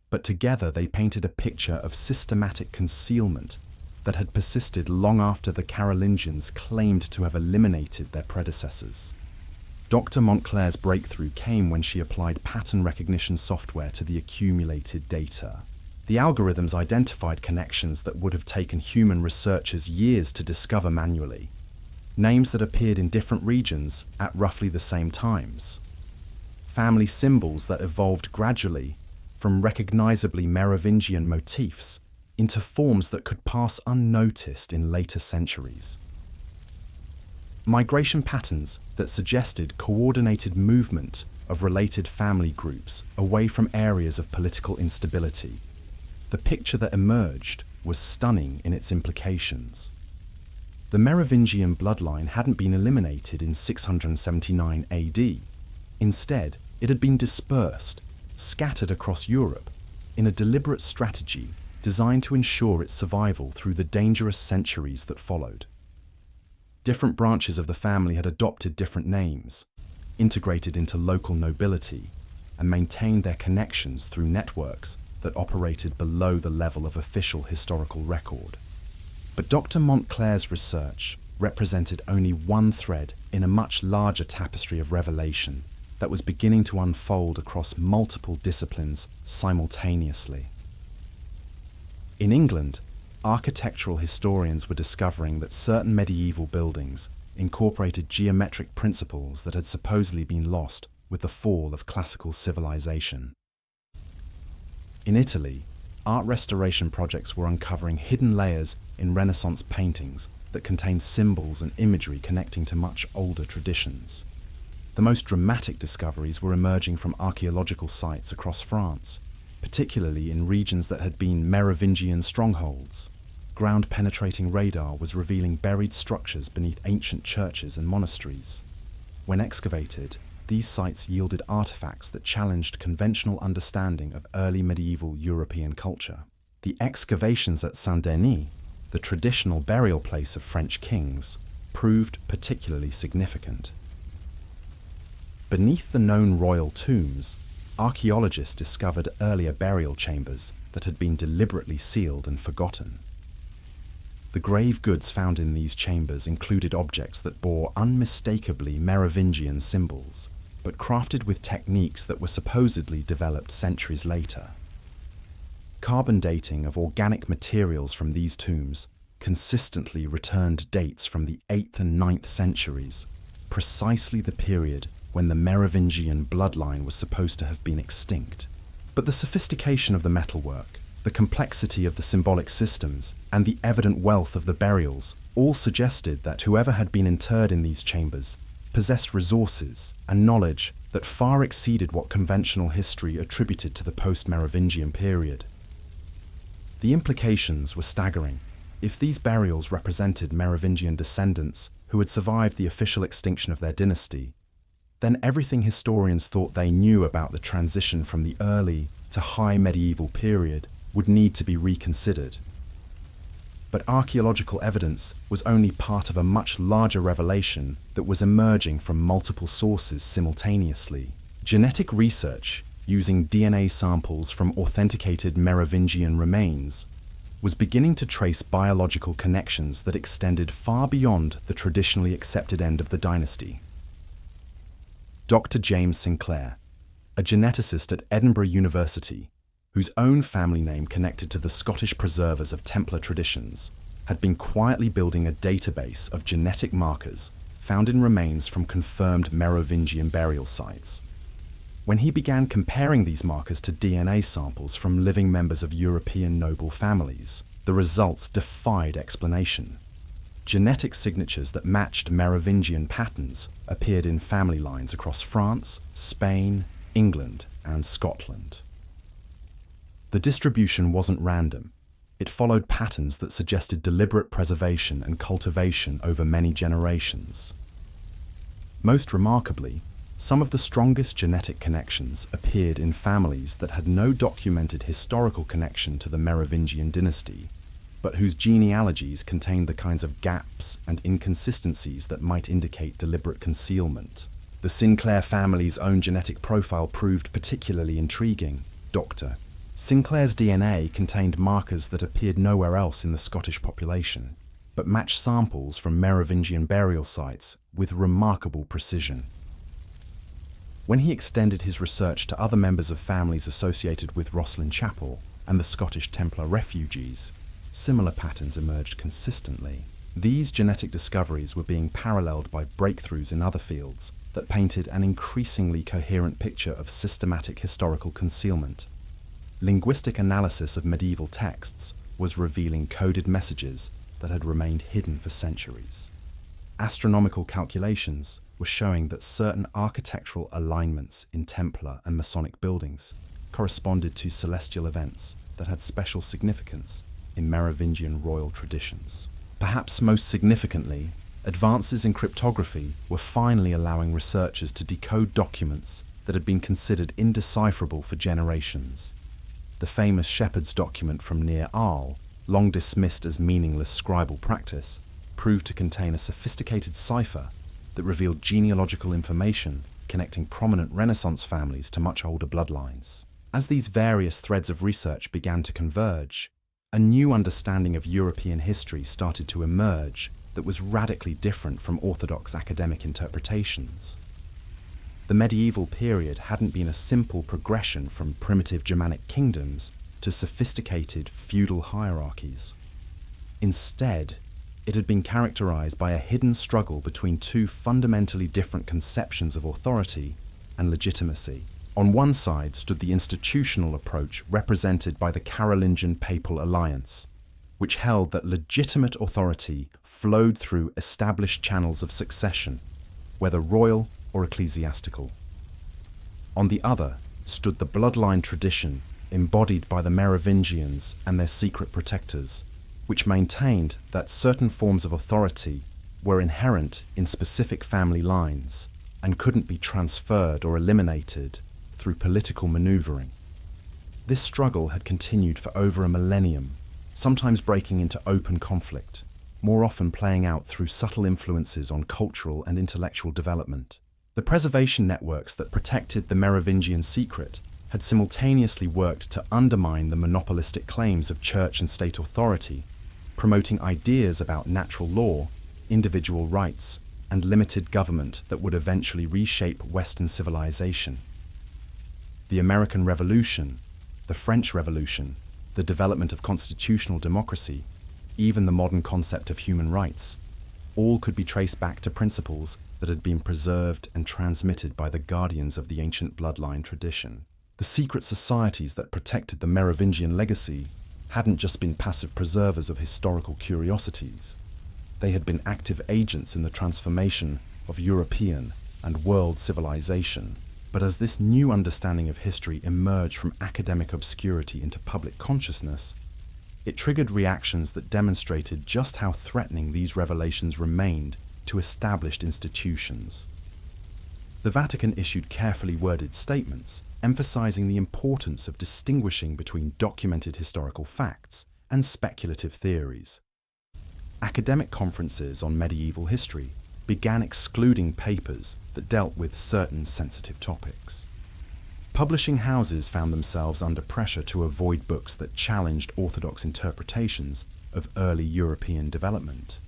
but together they painted a picture of systematic concealment that had persisted long after the Carolingians claimed to have eliminated their predecessors. Dr. Montclair's breakthrough came when she applied pattern recognition software to the accumulated data. The algorithms identified connections that would have taken human researchers years to discover manually. names that appeared in different regions at roughly the same times. Family symbols that evolved gradually from recognizably Merovingian motifs into forms that could pass unnoticed in later centuries. Migration patterns that suggested coordinated movement of related family groups away from areas of political instability. The picture that emerged was stunning in its implications. The Merovingian bloodline hadn't been eliminated in 679 AD. Instead, it had been dispersed, scattered across Europe, in a deliberate strategy designed to ensure its survival through the dangerous centuries that followed. Different branches of the family had adopted different names, integrated into local nobility, and maintained their connections through networks that operated below the level of official historical record. But Dr. Montclair's research represented only one thread in a much larger tapestry of revelation that was beginning to unfold across multiple disciplines simultaneously. In England, architectural historians were discovering that certain medieval buildings incorporated geometric principles that had supposedly been lost with the fall of classical civilization. In Italy, art restoration projects were uncovering hidden layers in Renaissance paintings that contained symbols and imagery connecting to much older traditions. The most dramatic discoveries were emerging from archaeological sites across France, particularly in regions that had been Merovingian strongholds. Ground-penetrating radar was revealing buried structures beneath ancient churches and monasteries. When excavated, these sites yielded artifacts that challenged conventional understanding of early medieval European culture. The excavations at Saint-Denis, the traditional burial place of French kings, proved particularly significant. Beneath the known royal tombs, archaeologists discovered earlier burial chambers that had been deliberately sealed and forgotten. The grave goods found in these chambers included objects that bore unmistakably Merovingian symbols, but crafted with techniques that were supposedly developed centuries later. Carbon dating of organic materials from these tombs consistently returned dates from the 8th and 9th centuries, precisely the period when the Merovingian bloodline was supposed to have been extinct. But the sophistication of the metalwork, the complexity of the symbolic systems, and the evident wealth of the burials all suggested that whoever had been interred in these chambers possessed resources and knowledge that far exceeded what conventional history attributed to the post-Merovingian period. The implications were staggering. If these burials represented Merovingian descendants who had survived the official extinction of their dynasty, then everything historians thought they knew about the transition from the early to high medieval period would need to be reconsidered. But archaeological evidence was only part of a much larger revelation that was emerging from multiple sources simultaneously. Genetic research, using DNA samples from authenticated Merovingian remains, was beginning to trace biological connections that extended far beyond the traditionally accepted end of the dynasty. Dr. James Sinclair, a geneticist at Edinburgh University, whose own family name connected to the Scottish preservers of Templar traditions, had been quietly building a database of genetic markers found in remains from confirmed Merovingian burial sites. When he began comparing these markers to DNA samples from living members of European noble families, the results defied explanation. Genetic signatures that matched Merovingian patterns appeared in family lines across France, Spain, England, and Scotland. The distribution wasn't random. It followed patterns that suggested deliberate preservation and cultivation over many generations. Most remarkably, some of the strongest genetic connections appeared in families that had no documented historical connection to the Merovingian dynasty, but whose genealogies contained the kinds of gaps and inconsistencies that might indicate deliberate concealment. The Sinclair family's own genetic profile proved particularly intriguing. Dr. Sinclair's DNA contained markers that appeared nowhere else in the Scottish population, but matched samples from Merovingian burial sites with remarkable precision. When he extended his research to other members of families associated with Rosslyn Chapel and the Scottish Templar refugees, similar patterns emerged consistently. These genetic discoveries were being paralleled by breakthroughs in other fields that painted an increasingly coherent picture of systematic historical concealment. Linguistic analysis of medieval texts was revealing coded messages that had remained hidden for centuries. Astronomical calculations were showing that certain architectural alignments in Templar and Masonic buildings corresponded to celestial events that had special significance in Merovingian royal traditions. Perhaps most significantly, advances in cryptography were finally allowing researchers to decode documents that had been considered indecipherable for generations. The famous Shepherd's document from near Arles, long dismissed as meaningless scribal practice, proved to contain a sophisticated cipher that revealed genealogical information connecting prominent Renaissance families to much older bloodlines. As these various threads of research began to converge, a new understanding of European history started to emerge that was radically different from orthodox academic interpretations. The medieval period hadn't been a simple progression from primitive Germanic kingdoms to sophisticated feudal hierarchies. Instead, it had been characterized by a hidden struggle between two fundamentally different conceptions of authority and legitimacy. On one side stood the institutional approach represented by the Carolingian Papal Alliance, which held that legitimate authority flowed through established channels of succession, whether royal or ecclesiastical. On the other stood the bloodline tradition embodied by the Merovingians and their secret protectors, which maintained that certain forms of authority were inherent in specific family lines and couldn't be transferred or eliminated through political maneuvering. This struggle had continued for over a millennium, sometimes breaking into open conflict, more often playing out through subtle influences on cultural and intellectual development. The preservation networks that protected the Merovingian secret had simultaneously worked to undermine the monopolistic claims of church and state authority, promoting ideas about natural law, individual rights, and limited government that would eventually reshape Western civilization. The American Revolution, the French Revolution, the development of constitutional democracy, even the modern concept of human rights, all could be traced back to principles that had been preserved and transmitted by the guardians of the ancient bloodline tradition. The secret societies that protected the Merovingian legacy hadn't just been passive preservers of historical curiosities. They had been active agents in the transformation of European and world civilization. But as this new understanding of history emerged from academic obscurity into public consciousness, it triggered reactions that demonstrated just how threatening these revelations remained to established institutions. The Vatican issued carefully worded statements emphasizing the importance of distinguishing between documented historical facts and speculative theories. Academic conferences on medieval history began excluding papers that dealt with certain sensitive topics. Publishing houses found themselves under pressure to avoid books that challenged orthodox interpretations of early European development.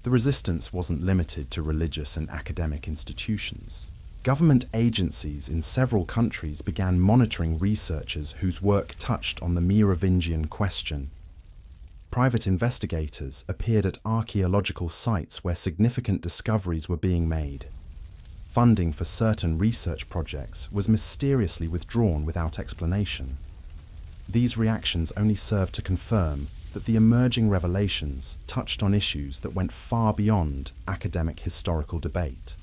The resistance wasn't limited to religious and academic institutions. Government agencies in several countries began monitoring researchers whose work touched on the Merovingian question. Private investigators appeared at archaeological sites where significant discoveries were being made. Funding for certain research projects was mysteriously withdrawn without explanation. These reactions only served to confirm that the emerging revelations touched on issues that went far beyond academic historical debate.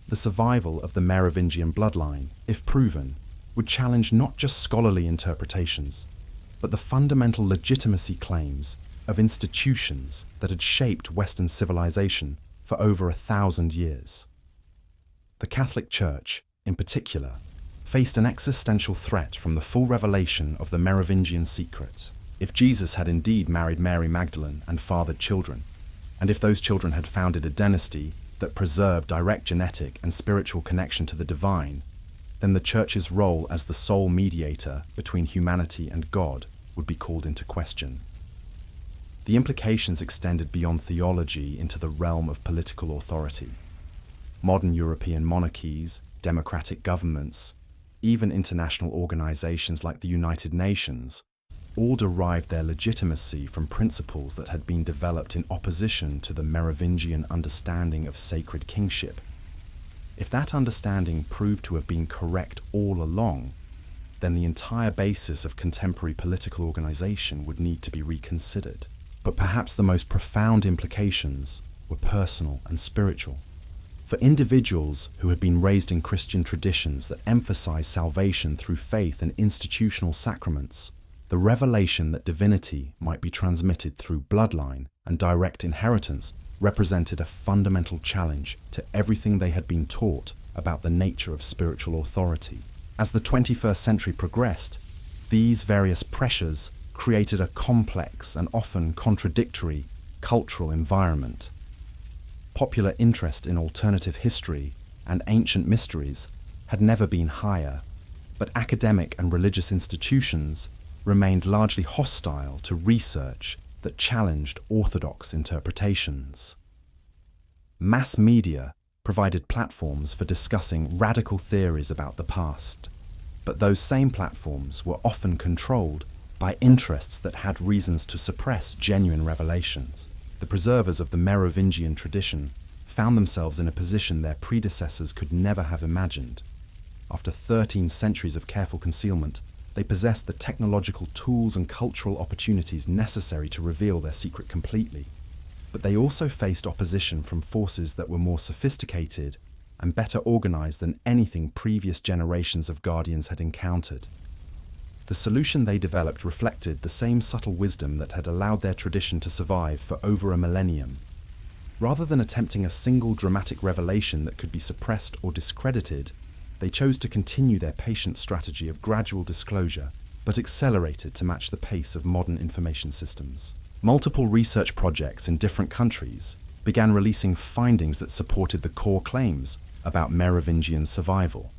The survival of the Merovingian bloodline, if proven, would challenge not just scholarly interpretations, but the fundamental legitimacy claims of institutions that had shaped Western civilization for over 1,000 years. The Catholic Church, in particular, faced an existential threat from the full revelation of the Merovingian secret. If Jesus had indeed married Mary Magdalene and fathered children, and if those children had founded a dynasty that preserved direct genetic and spiritual connection to the divine, then the Church's role as the sole mediator between humanity and God would be called into question. The implications extended beyond theology into the realm of political authority. Modern European monarchies, democratic governments, even international organizations like the United Nations, all derived their legitimacy from principles that had been developed in opposition to the Merovingian understanding of sacred kingship. If that understanding proved to have been correct all along, then the entire basis of contemporary political organization would need to be reconsidered. But perhaps the most profound implications were personal and spiritual. For individuals who had been raised in Christian traditions that emphasize salvation through faith and institutional sacraments, the revelation that divinity might be transmitted through bloodline and direct inheritance represented a fundamental challenge to everything they had been taught about the nature of spiritual authority. As the 21st century progressed, these various pressures created a complex and often contradictory cultural environment. Popular interest in alternative history and ancient mysteries had never been higher, but academic and religious institutions remained largely hostile to research that challenged orthodox interpretations. Mass media provided platforms for discussing radical theories about the past, but those same platforms were often controlled by interests that had reasons to suppress genuine revelations. The preservers of the Merovingian tradition found themselves in a position their predecessors could never have imagined. After 13 centuries of careful concealment, they possessed the technological tools and cultural opportunities necessary to reveal their secret completely. But they also faced opposition from forces that were more sophisticated and better organized than anything previous generations of guardians had encountered. The solution they developed reflected the same subtle wisdom that had allowed their tradition to survive for over a millennium. Rather than attempting a single dramatic revelation that could be suppressed or discredited, they chose to continue their patient strategy of gradual disclosure, but accelerated to match the pace of modern information systems. Multiple research projects in different countries began releasing findings that supported the core claims about Merovingian survival.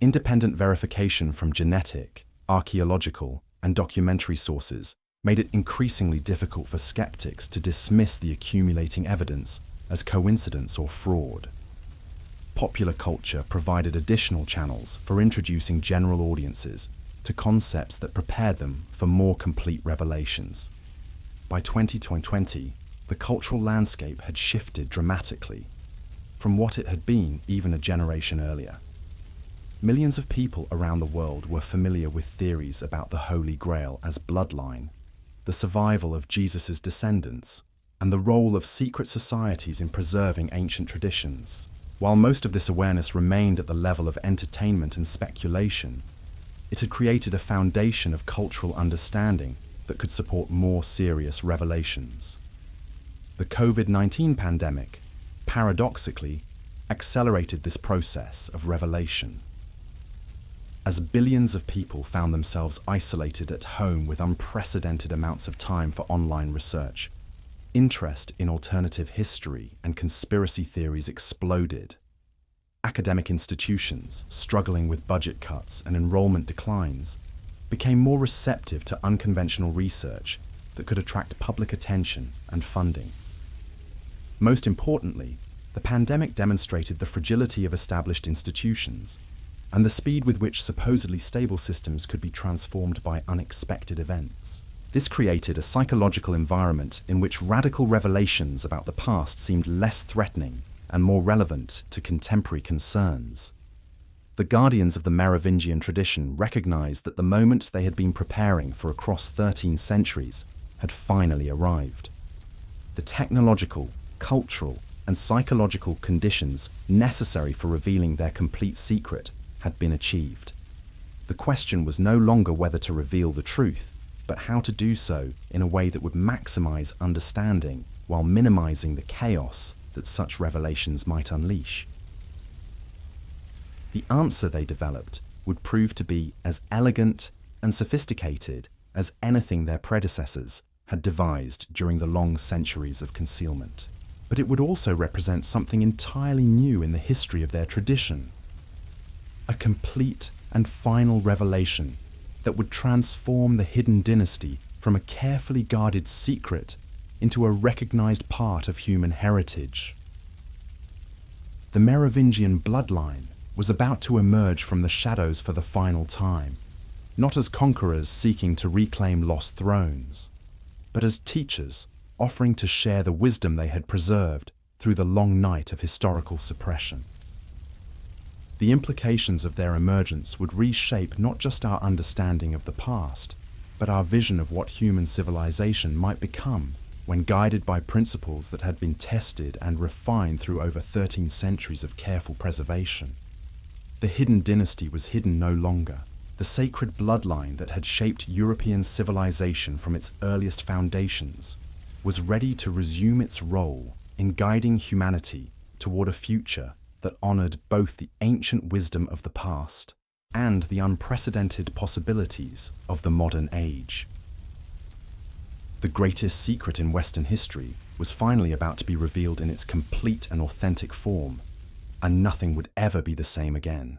Independent verification from genetic, archaeological, and documentary sources made it increasingly difficult for skeptics to dismiss the accumulating evidence as coincidence or fraud. Popular culture provided additional channels for introducing general audiences to concepts that prepared them for more complete revelations. By 2020, the cultural landscape had shifted dramatically from what it had been even a generation earlier. Millions of people around the world were familiar with theories about the Holy Grail as bloodline, the survival of Jesus' descendants, and the role of secret societies in preserving ancient traditions. While most of this awareness remained at the level of entertainment and speculation, it had created a foundation of cultural understanding that could support more serious revelations. The COVID-19 pandemic, paradoxically, accelerated this process of revelation. As billions of people found themselves isolated at home with unprecedented amounts of time for online research, interest in alternative history and conspiracy theories exploded. Academic institutions, struggling with budget cuts and enrollment declines, became more receptive to unconventional research that could attract public attention and funding. Most importantly, the pandemic demonstrated the fragility of established institutions and the speed with which supposedly stable systems could be transformed by unexpected events. This created a psychological environment in which radical revelations about the past seemed less threatening and more relevant to contemporary concerns. The guardians of the Merovingian tradition recognized that the moment they had been preparing for across 13 centuries had finally arrived. The technological, cultural, and psychological conditions necessary for revealing their complete secret had been achieved. The question was no longer whether to reveal the truth, but how to do so in a way that would maximize understanding while minimizing the chaos that such revelations might unleash. The answer they developed would prove to be as elegant and sophisticated as anything their predecessors had devised during the long centuries of concealment. But it would also represent something entirely new in the history of their tradition. A complete and final revelation that would transform the hidden dynasty from a carefully guarded secret into a recognized part of human heritage. The Merovingian bloodline was about to emerge from the shadows for the final time, not as conquerors seeking to reclaim lost thrones, but as teachers offering to share the wisdom they had preserved through the long night of historical suppression. The implications of their emergence would reshape not just our understanding of the past, but our vision of what human civilization might become when guided by principles that had been tested and refined through over 13 centuries of careful preservation. The hidden dynasty was hidden no longer. The sacred bloodline that had shaped European civilization from its earliest foundations was ready to resume its role in guiding humanity toward a future that honored both the ancient wisdom of the past and the unprecedented possibilities of the modern age. The greatest secret in Western history was finally about to be revealed in its complete and authentic form, and nothing would ever be the same again.